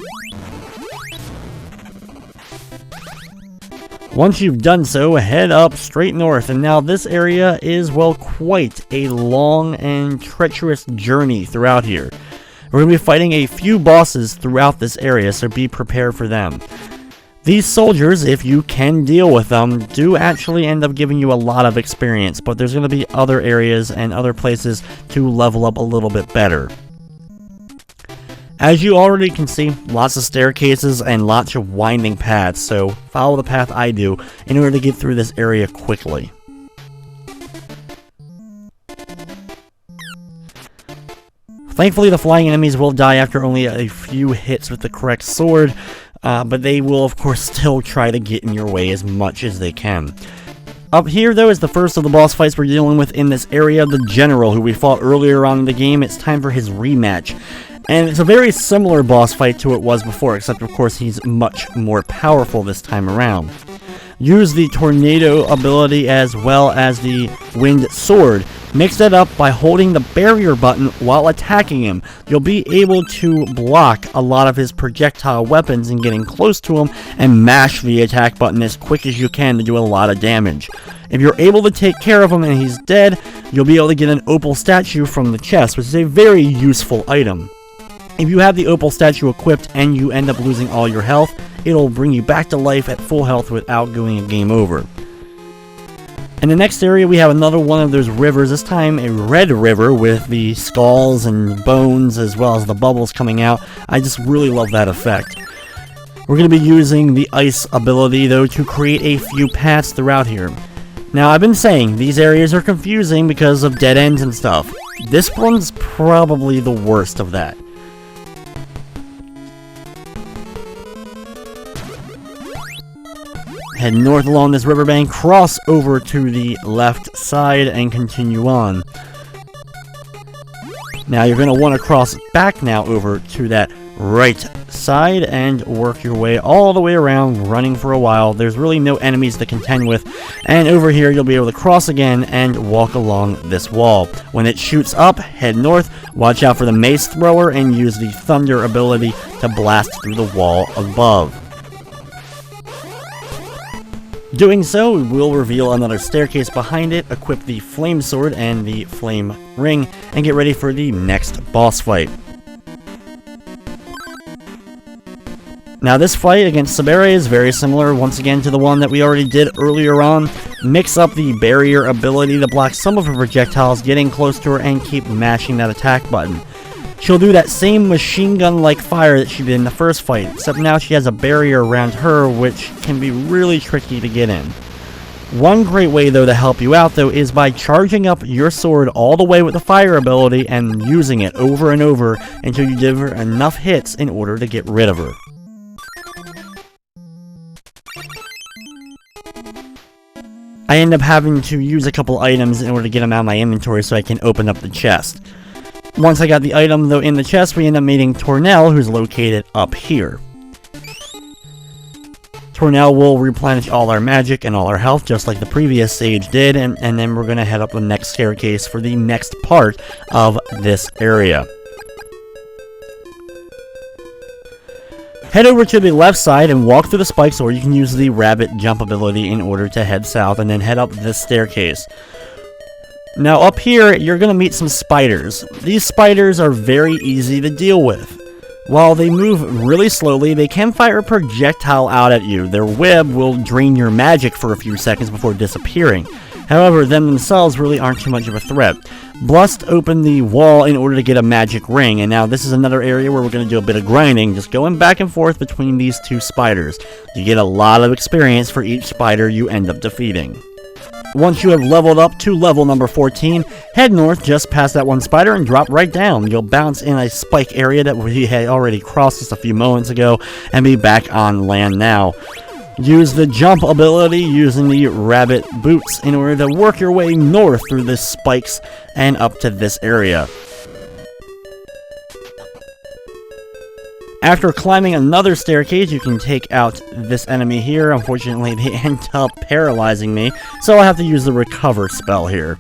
Once you've done so, head up straight north, and now this area is, well, quite a long and treacherous journey throughout here. We're going to be fighting a few bosses throughout this area, so be prepared for them. These soldiers, if you can deal with them, do actually end up giving you a lot of experience, but there's going to be other areas and other places to level up a little bit better. As you already can see, lots of staircases and lots of winding paths, so follow the path I do in order to get through this area quickly. Thankfully, the flying enemies will die after only a few hits with the correct sword, but they will of course still try to get in your way as much as they can. Up here, though, is the first of the boss fights we're dealing with in this area, the General, who we fought earlier on in the game. It's time for his rematch. And it's a very similar boss fight to it was before, except of course he's much more powerful this time around. Use the Tornado ability as well as the Wind Sword. Mix that up by holding the barrier button while attacking him. You'll be able to block a lot of his projectile weapons and getting close to him and mash the attack button as quick as you can to do a lot of damage. If you're able to take care of him and he's dead, you'll be able to get an opal statue from the chest, which is a very useful item. If you have the opal statue equipped and you end up losing all your health, it'll bring you back to life at full health without going a game over. In the next area, we have another one of those rivers, this time a red river with the skulls and bones as well as the bubbles coming out. I just really love that effect. We're going to be using the ice ability, though, to create a few paths throughout here. Now, I've been saying these areas are confusing because of dead ends and stuff. This one's probably the worst of that. Head north along this riverbank, cross over to the left side, and continue on. Now you're going to want to cross back now over to that right side and work your way all the way around, running for a while. There's really no enemies to contend with, and over here you'll be able to cross again and walk along this wall. When it shoots up, head north, watch out for the mace thrower, and use the thunder ability to blast through the wall above. Doing so, we will reveal another staircase behind it, equip the flame sword and the flame ring, and get ready for the next boss fight. Now this fight against Sabere is very similar once again to the one that we already did earlier on. Mix up the barrier ability to block some of her projectiles, getting close to her and keep mashing that attack button. She'll do that same machine gun-like fire that she did in the first fight, except now she has a barrier around her, which can be really tricky to get in. One great way, though, to help you out, though, is by charging up your sword all the way with the fire ability and using it over and over until you give her enough hits in order to get rid of her. I end up having to use a couple items in order to get them out of my inventory so I can open up the chest. Once I got the item, though, in the chest, we end up meeting Tornell, who's located up here. Tornell will replenish all our magic and all our health, just like the previous sage did, and then we're going to head up the next staircase for the next part of this area. Head over to the left side and walk through the spikes, or you can use the rabbit jump ability in order to head south, and then head up this staircase. Now up here, you're going to meet some spiders. These spiders are very easy to deal with. While they move really slowly, they can fire a projectile out at you. Their web will drain your magic for a few seconds before disappearing. However, them themselves really aren't too much of a threat. Bust open the wall in order to get a magic ring, and now this is another area where we're going to do a bit of grinding, just going back and forth between these two spiders. You get a lot of experience for each spider you end up defeating. Once you have leveled up to level number 14, head north just past that one spider and drop right down. You'll bounce in a spike area that we had already crossed just a few moments ago and be back on land now. Use the jump ability using the rabbit boots in order to work your way north through the spikes and up to this area. After climbing another staircase, you can take out this enemy here. Unfortunately, they end up paralyzing me, so I'll have to use the recover spell here.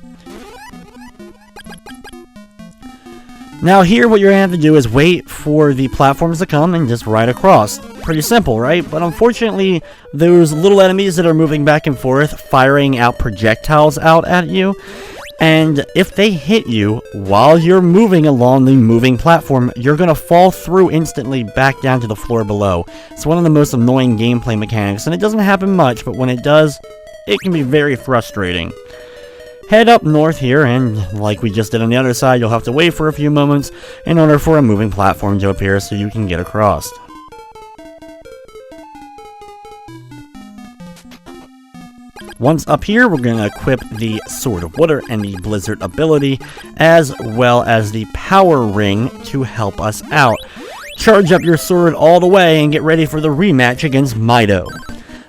Now here, what you're going to have to do is wait for the platforms to come and just ride across. Pretty simple, right? But unfortunately, those little enemies that are moving back and forth, firing out projectiles out at you, and if they hit you while you're moving along the moving platform, you're going to fall through instantly back down to the floor below. It's one of the most annoying gameplay mechanics, and it doesn't happen much, but when it does, it can be very frustrating. Head up north here, and like we just did on the other side, you'll have to wait for a few moments in order for a moving platform to appear so you can get across. Once up here, we're going to equip the Sword of Water and the Blizzard ability, as well as the Power Ring to help us out. Charge up your sword all the way and get ready for the rematch against Mido.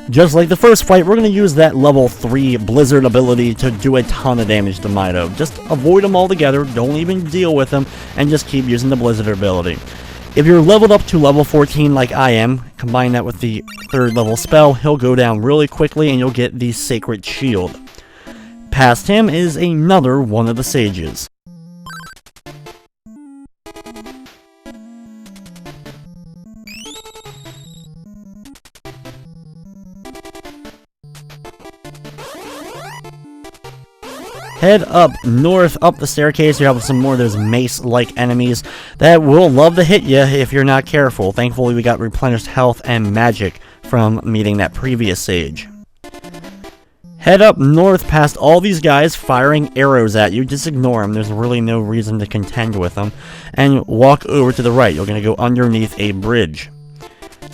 Just like the first fight, we're going to use that level 3 Blizzard ability to do a ton of damage to Mido. Just avoid them altogether, don't even deal with them, and just keep using the Blizzard ability. If you're leveled up to level 14 like I am, combine that with the 3rd level spell, he'll go down really quickly and you'll get the Sacred Shield. Past him is another one of the sages. Head up north, up the staircase. You have some more of those mace-like enemies that will love to hit you if you're not careful. Thankfully, we got replenished health and magic from meeting that previous sage. Head up north past all these guys firing arrows at you. Just ignore them. There's really no reason to contend with them. And walk over to the right. You're going to go underneath a bridge.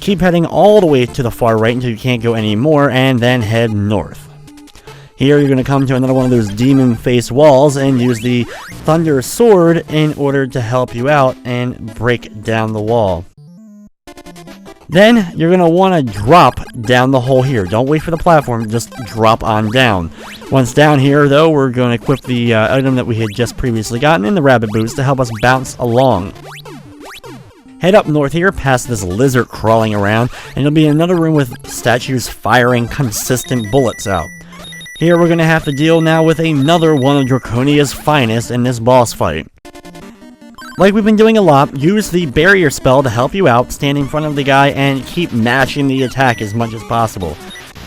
Keep heading all the way to the far right until you can't go anymore, and then head north. Here you're going to come to another one of those demon face walls and use the Thunder Sword in order to help you out and break down the wall. Then you're going to want to drop down the hole here. Don't wait for the platform, just drop on down. Once down here though, we're going to equip the item that we had just previously gotten in the rabbit boots to help us bounce along. Head up north here past this lizard crawling around, and you'll be in another room with statues firing consistent bullets out. Here we're going to have to deal now with another one of Draconia's finest in this boss fight. Like we've been doing a lot, use the barrier spell to help you out, stand in front of the guy and keep mashing the attack as much as possible.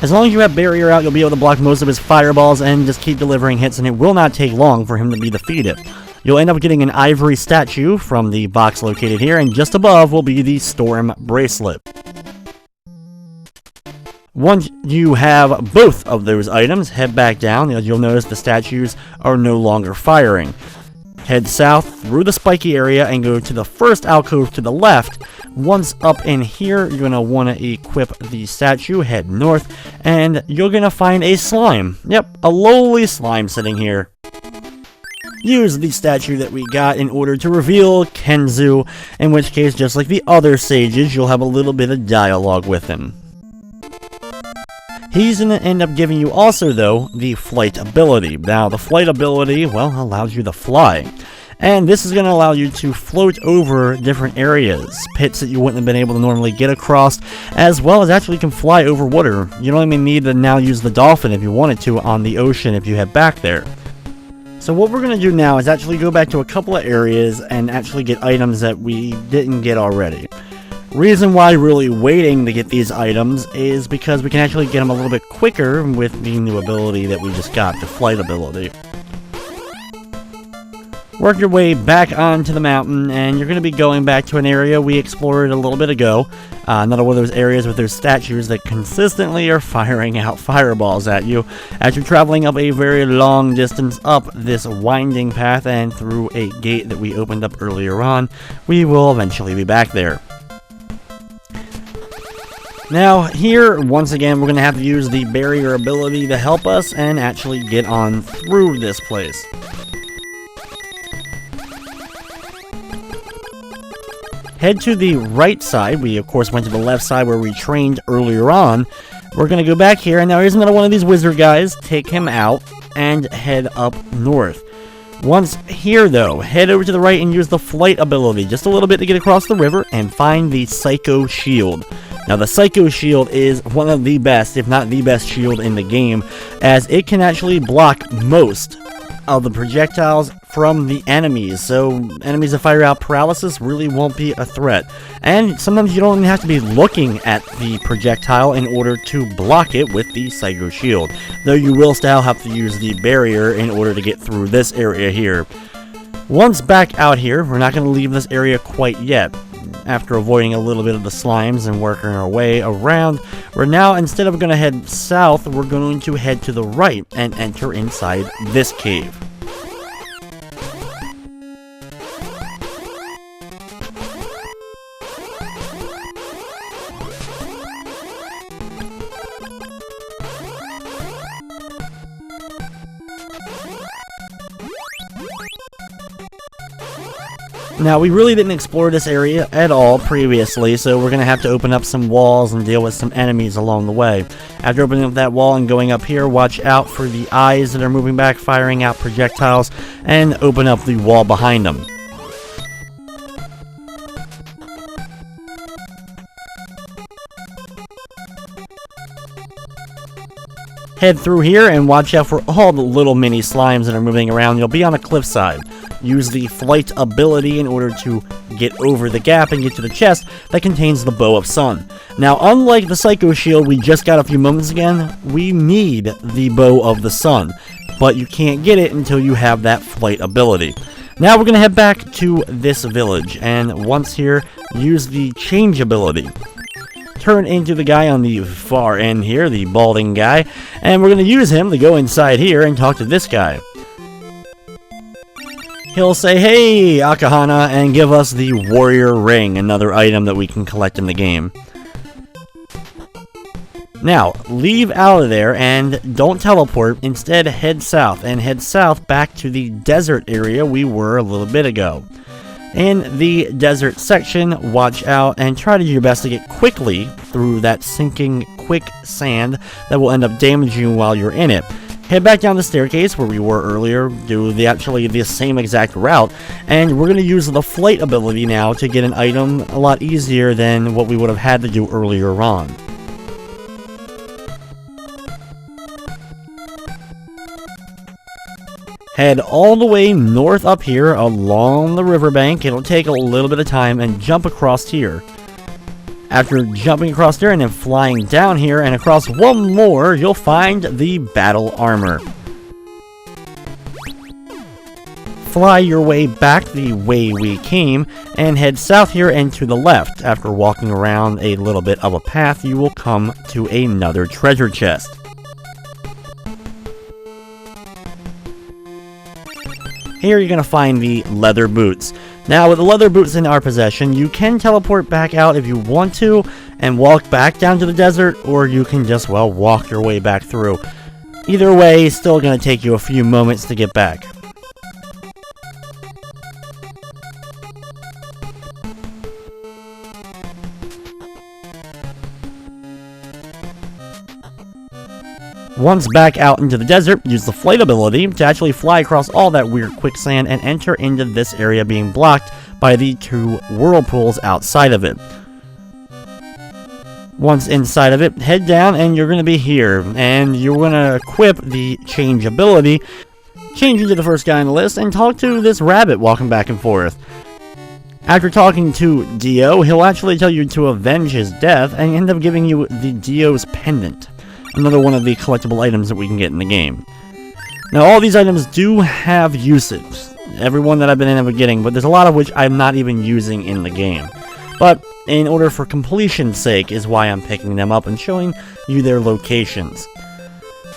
As long as you have barrier out, you'll be able to block most of his fireballs and just keep delivering hits, and it will not take long for him to be defeated. You'll end up getting an ivory statue from the box located here, and just above will be the Storm Bracelet. Once you have both of those items, head back down. You'll notice the statues are no longer firing. Head south through the spiky area and go to the first alcove to the left. Once up in here, you're going to want to equip the statue, head north, and you're going to find a slime. Yep, a lowly slime sitting here. Use the statue that we got in order to reveal Kenzu, in which case, just like the other sages, you'll have a little bit of dialogue with him. He's going to end up giving you also, though, the flight ability. Now, the flight ability, well, allows you to fly. And this is going to allow you to float over different areas, pits that you wouldn't have been able to normally get across, as well as actually can fly over water. You don't even need to now use the dolphin if you wanted to on the ocean if you head back there. So what we're going to do now is actually go back to a couple of areas and actually get items that we didn't get already. Reason why really waiting to get these items is because we can actually get them a little bit quicker with the new ability that we just got, the flight ability. Work your way back onto the mountain, and you're going to be going back to an area we explored a little bit ago. Another one of those areas with those statues that consistently are firing out fireballs at you. As you're traveling up a very long distance up this winding path and through a gate that we opened up earlier on, we will eventually be back there. Now, here, once again, we're going to have to use the barrier ability to help us and actually get on through this place. Head to the right side. We, of course, went to the left side where we trained earlier on. We're going to go back here, and now here's another one of these wizard guys. Take him out and head up north. Once here, though, head over to the right and use the flight ability just a little bit to get across the river and find the Psycho Shield. Now, the Psycho Shield is one of the best, if not the best shield in the game, as it can actually block most of the projectiles from the enemies, so enemies that fire out paralysis really won't be a threat. And sometimes you don't even have to be looking at the projectile in order to block it with the Psycho Shield, though you will still have to use the barrier in order to get through this area here. Once back out here, we're not going to leave this area quite yet. After avoiding a little bit of the slimes and working our way around, we're now, instead of going to head south, we're going to head to the right and enter inside this cave. Now, we really didn't explore this area at all previously, so we're going to have to open up some walls and deal with some enemies along the way. After opening up that wall and going up here, watch out for the eyes that are moving back, firing out projectiles, and open up the wall behind them. Head through here and watch out for all the little mini slimes that are moving around. You'll be on a cliffside. Use the flight ability in order to get over the gap and get to the chest that contains the Bow of Sun. Now, unlike the Psycho Shield we just got a few moments ago, we need the Bow of the Sun, but you can't get it until you have that flight ability. Now we're going to head back to this village, and once here, use the change ability. Turn into the guy on the far end here, the balding guy, and we're going to use him to go inside here and talk to this guy. He'll say, "Hey, Akahana," and give us the Warrior Ring, another item that we can collect in the game. Now, leave out of there and don't teleport. Instead, head south, and head south back to the desert area we were a little bit ago. In the desert section, watch out and try to do your best to get quickly through that sinking quicksand that will end up damaging you while you're in it. Head back down the staircase where we were earlier, do actually the same exact route, and we're going to use the flight ability now to get an item a lot easier than what we would have had to do earlier on. Head all the way north up here along the riverbank. It'll take a little bit of time, and jump across here. After jumping across there and then flying down here and across one more, you'll find the battle armor. Fly your way back the way we came and head south here and to the left. After walking around a little bit of a path, you will come to another treasure chest. Here you're going to find the leather boots. Now, with the leather boots in our possession, you can teleport back out if you want to and walk back down to the desert, or you can just, well, walk your way back through. Either way, it's still going to take you a few moments to get back. Once back out into the desert, use the flight ability to actually fly across all that weird quicksand and enter into this area being blocked by the two whirlpools outside of it. Once inside of it, head down and you're going to be here, and you're going to equip the change ability, change into the first guy on the list, and talk to this rabbit walking back and forth. After talking to Dio, he'll actually tell you to avenge his death and end up giving you the Dio's pendant. Another one of the collectible items that we can get in the game. Now, all these items do have usage. Every one that I've been able to getting, but there's a lot of which I'm not even using in the game. But in order for completion's sake is why I'm picking them up and showing you their locations.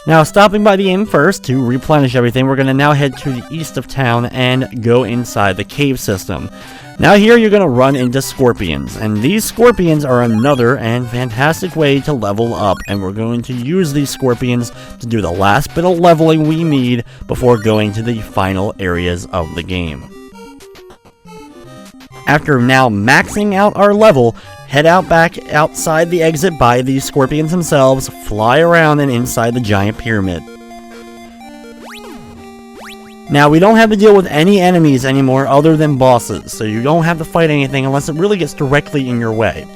Now, stopping by the inn first to replenish everything, we're going to now head to the east of town and go inside the cave system. Now here you're going to run into scorpions, and these scorpions are another and fantastic way to level up, and we're going to use these scorpions to do the last bit of leveling we need before going to the final areas of the game. After now maxing out our level, head out back outside the exit by the scorpions themselves, fly around and inside the giant pyramid. Now, we don't have to deal with any enemies anymore other than bosses, so you don't have to fight anything unless it really gets directly in your way.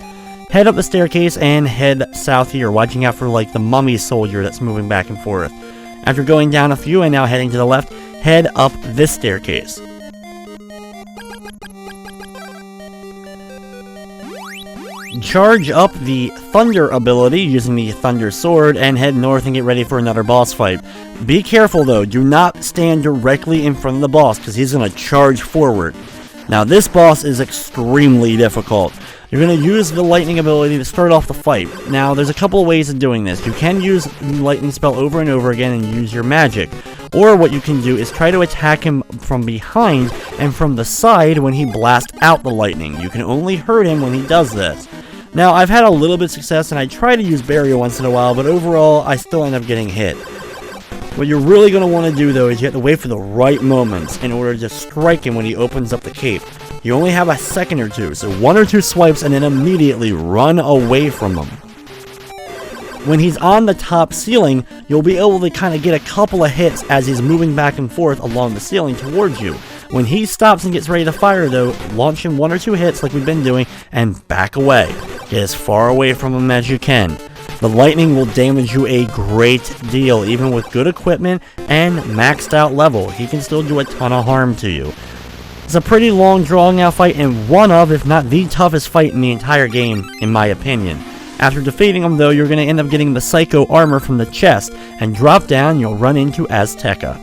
Head up the staircase and head south here, watching out for like the mummy soldier that's moving back and forth. After going down a few and now heading to the left, head up this staircase. Charge up the Thunder ability using the Thunder Sword and head north and get ready for another boss fight. Be careful though, do not stand directly in front of the boss because he's going to charge forward. Now this boss is extremely difficult. You're going to use the lightning ability to start off the fight. Now there's a couple of ways of doing this. You can use the lightning spell over and over again and use your magic. Or what you can do is try to attack him from behind and from the side when he blasts out the lightning. You can only hurt him when he does this. Now, I've had a little bit of success, and I try to use barrier once in a while, but overall, I still end up getting hit. What you're really going to want to do, though, is you have to wait for the right moments in order to strike him when he opens up the cape. You only have a second or two, so 1 or 2 swipes and then immediately run away from him. When he's on the top ceiling, you'll be able to kind of get a couple of hits as he's moving back and forth along the ceiling towards you. When he stops and gets ready to fire though, launch him 1 or 2 hits like we've been doing and back away. Get as far away from him as you can. The lightning will damage you a great deal, even with good equipment and maxed out level. He can still do a ton of harm to you. It's a pretty long drawn out fight and one of, if not the toughest fight in the entire game, in my opinion. After defeating him though, you're going to end up getting the Psycho armor from the chest, and drop down you'll run into Azteca.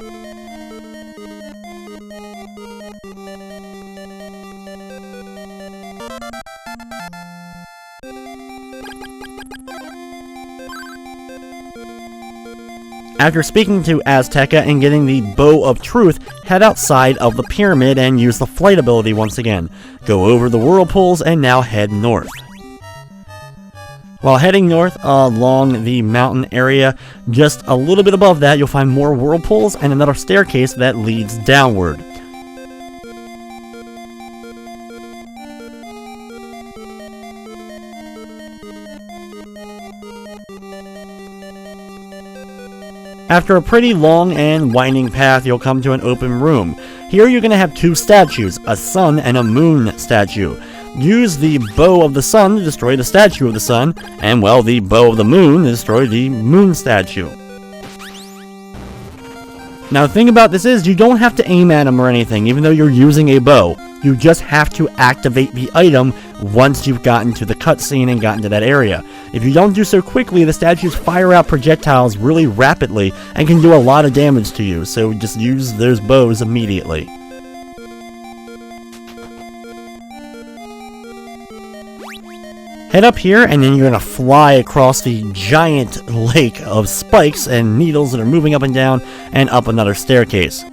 After speaking to Azteca and getting the Bow of Truth, head outside of the pyramid and use the flight ability once again. Go over the whirlpools and now head north. While heading north along the mountain area, just a little bit above that you'll find more whirlpools and another staircase that leads downward. After a pretty long and winding path, you'll come to an open room. Here you're going to have 2 statues, a sun and a moon statue. Use the bow of the sun to destroy the statue of the sun, and well, the bow of the moon to destroy the moon statue. Now the thing about this is, you don't have to aim at them or anything, even though you're using a bow. You just have to activate the item once you've gotten to the cutscene and gotten to that area. If you don't do so quickly, the statues fire out projectiles really rapidly and can do a lot of damage to you, so just use those bows immediately. Head up here and then you're going to fly across the giant lake of spikes and needles that are moving up and down and up another staircase.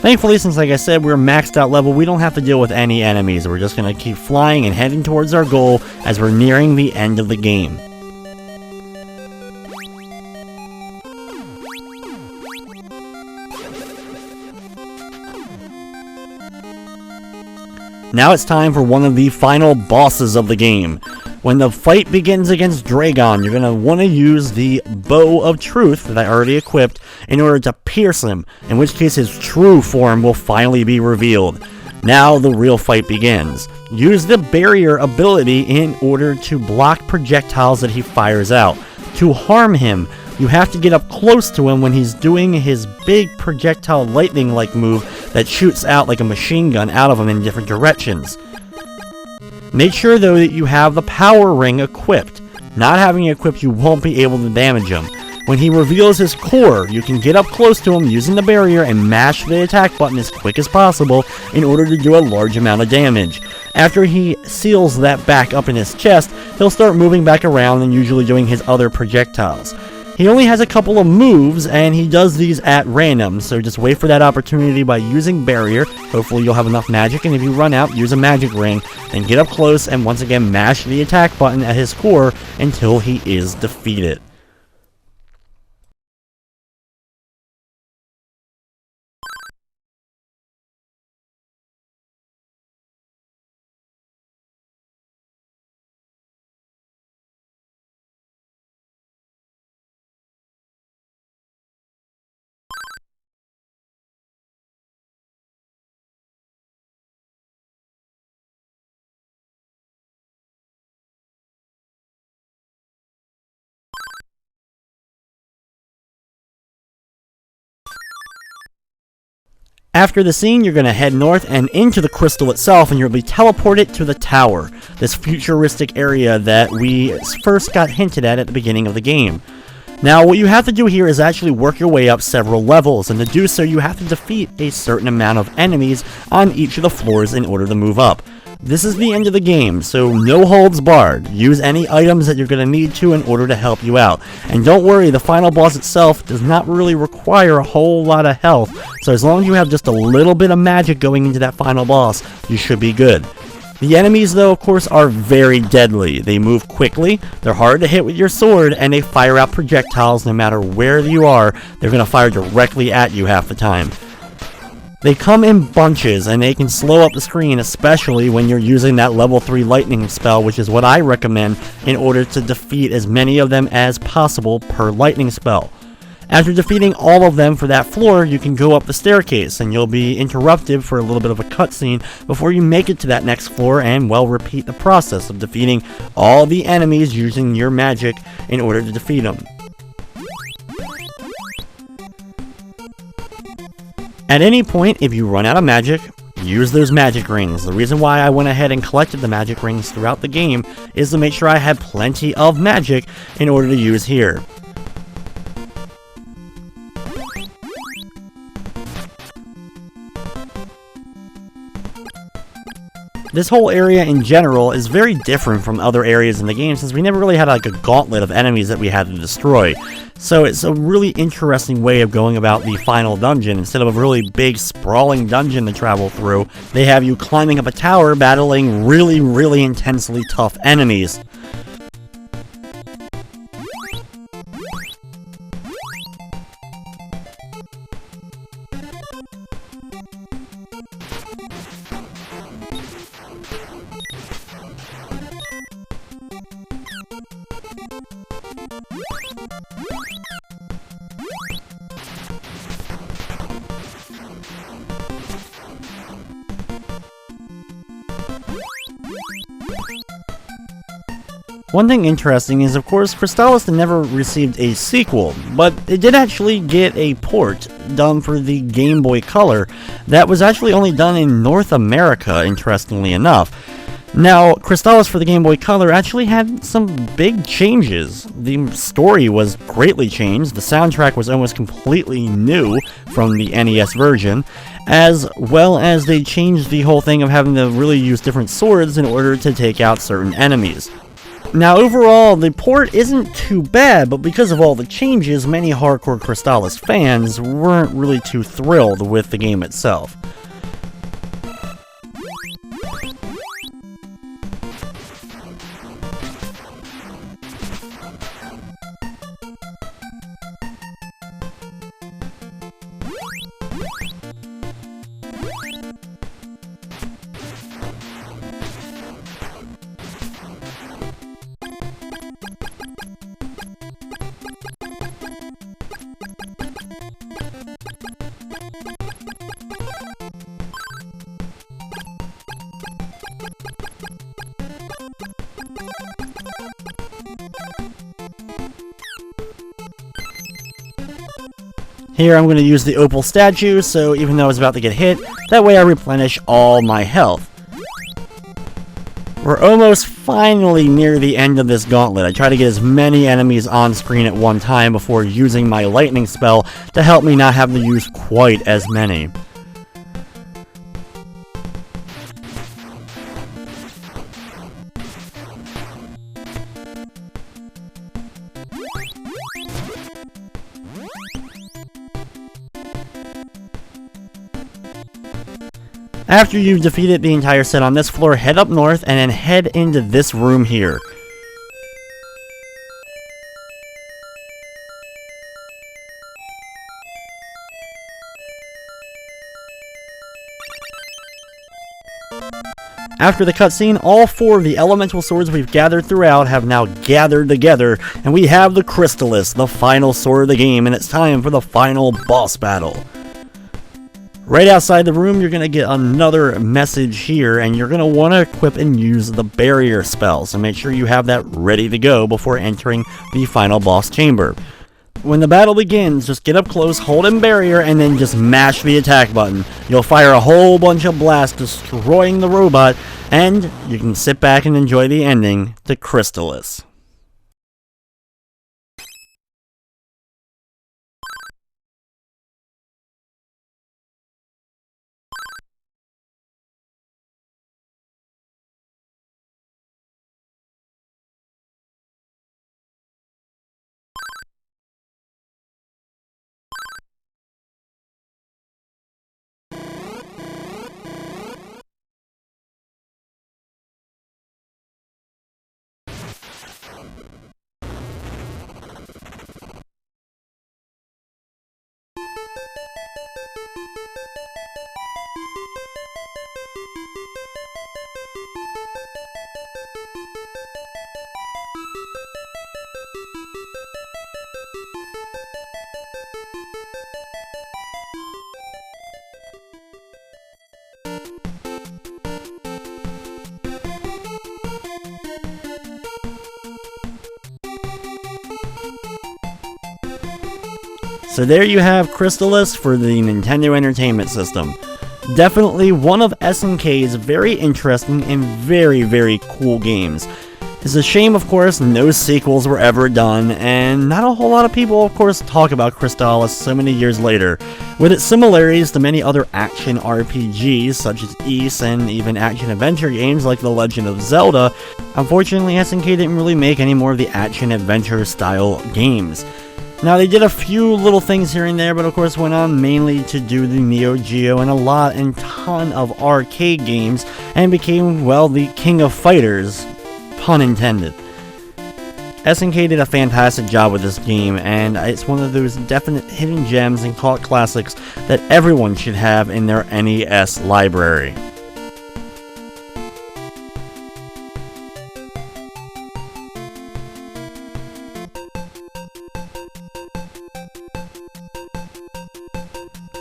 Thankfully, since like I said, we're maxed out level, we don't have to deal with any enemies. We're just going to keep flying and heading towards our goal as we're nearing the end of the game. Now it's time for one of the final bosses of the game. When the fight begins against Draygon, you're going to want to use the Bow of Truth that I already equipped in order to pierce him, in which case his true form will finally be revealed. Now the real fight begins. Use the barrier ability in order to block projectiles that he fires out. To harm him, you have to get up close to him when he's doing his big projectile lightning-like move that shoots out like a machine gun out of him in different directions. Make sure though that you have the power ring equipped. Not having it equipped, you won't be able to damage him. When he reveals his core, you can get up close to him using the barrier and mash the attack button as quick as possible in order to do a large amount of damage. After he seals that back up in his chest, he'll start moving back around and usually doing his other projectiles. He only has a couple of moves, and he does these at random, so just wait for that opportunity by using barrier. Hopefully you'll have enough magic, and if you run out, use a magic ring, then get up close and once again mash the attack button at his core until he is defeated. After the scene, you're going to head north and into the crystal itself, and you'll be teleported to the tower, this futuristic area that we first got hinted at the beginning of the game. Now, what you have to do here is actually work your way up several levels, and to do so, you have to defeat a certain amount of enemies on each of the floors in order to move up. This is the end of the game, so no holds barred. Use any items that you're going to need to in order to help you out. And don't worry, the final boss itself does not really require a whole lot of health, so as long as you have just a little bit of magic going into that final boss, you should be good. The enemies, though, of course, are very deadly. They move quickly, they're hard to hit with your sword, and they fire out projectiles no matter where you are. They're going to fire directly at you half the time. They come in bunches, and they can slow up the screen, especially when you're using that level 3 lightning spell, which is what I recommend in order to defeat as many of them as possible per lightning spell. After defeating all of them for that floor, you can go up the staircase, and you'll be interrupted for a little bit of a cutscene before you make it to that next floor, and, well, repeat the process of defeating all the enemies using your magic in order to defeat them. At any point, if you run out of magic, use those magic rings. The reason why I went ahead and collected the magic rings throughout the game is to make sure I had plenty of magic in order to use here. This whole area in general is very different from other areas in the game since we never really had like a gauntlet of enemies that we had to destroy. So it's a really interesting way of going about the final dungeon. Instead of a really big sprawling dungeon to travel through, they have you climbing up a tower battling really intensely tough enemies. One thing interesting is, of course, Crystalis never received a sequel, but it did actually get a port done for the Game Boy Color that was actually only done in North America, interestingly enough. Now, Crystalis for the Game Boy Color actually had some big changes. The story was greatly changed, the soundtrack was almost completely new from the NES version, as well as they changed the whole thing of having to really use different swords in order to take out certain enemies. Now, overall, the port isn't too bad, but because of all the changes, many hardcore Crystalis fans weren't really too thrilled with the game itself. Here I'm going to use the opal statue, so even though I was about to get hit, that way I replenish all my health. We're almost finally near the end of this gauntlet. I try to get as many enemies on screen at one time before using my lightning spell to help me not have to use quite as many. After you've defeated the entire set on this floor, head up north and then head into this room here. After the cutscene, all four of the elemental swords we've gathered throughout have now gathered together, and we have the Crystalis, the final sword of the game, and it's time for the final boss battle. Right outside the room, you're going to get another message here, and you're going to want to equip and use the barrier spell, so make sure you have that ready to go before entering the final boss chamber. When the battle begins, just get up close, hold in barrier, and then just mash the attack button. You'll fire a whole bunch of blasts, destroying the robot, and you can sit back and enjoy the ending to Crystalis. So there you have Crystalis for the Nintendo Entertainment System. Definitely one of SNK's very interesting and very cool games. It's a shame, of course, no sequels were ever done, and not a whole lot of people, of course, talk about Crystalis so many years later. With its similarities to many other action RPGs, such as Ys, and even action-adventure games like The Legend of Zelda, unfortunately SNK didn't really make any more of the action-adventure style games. Now, they did a few little things here and there, but of course went on mainly to do the Neo Geo and a lot and ton of arcade games, and became, well, the king of fighters, pun intended. SNK did a fantastic job with this game, and it's one of those definite hidden gems and cult classics that everyone should have in their NES library.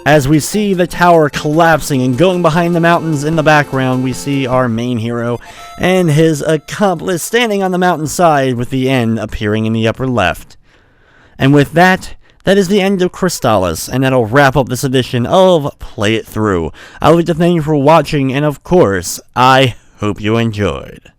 As we see the tower collapsing and going behind the mountains in the background, we see our main hero and his accomplice standing on the mountainside, with the end appearing in the upper left. And with that, that is the end of Crystalis, and that'll wrap up this edition of Play It Through. I'd like to thank you for watching, and of course, I hope you enjoyed.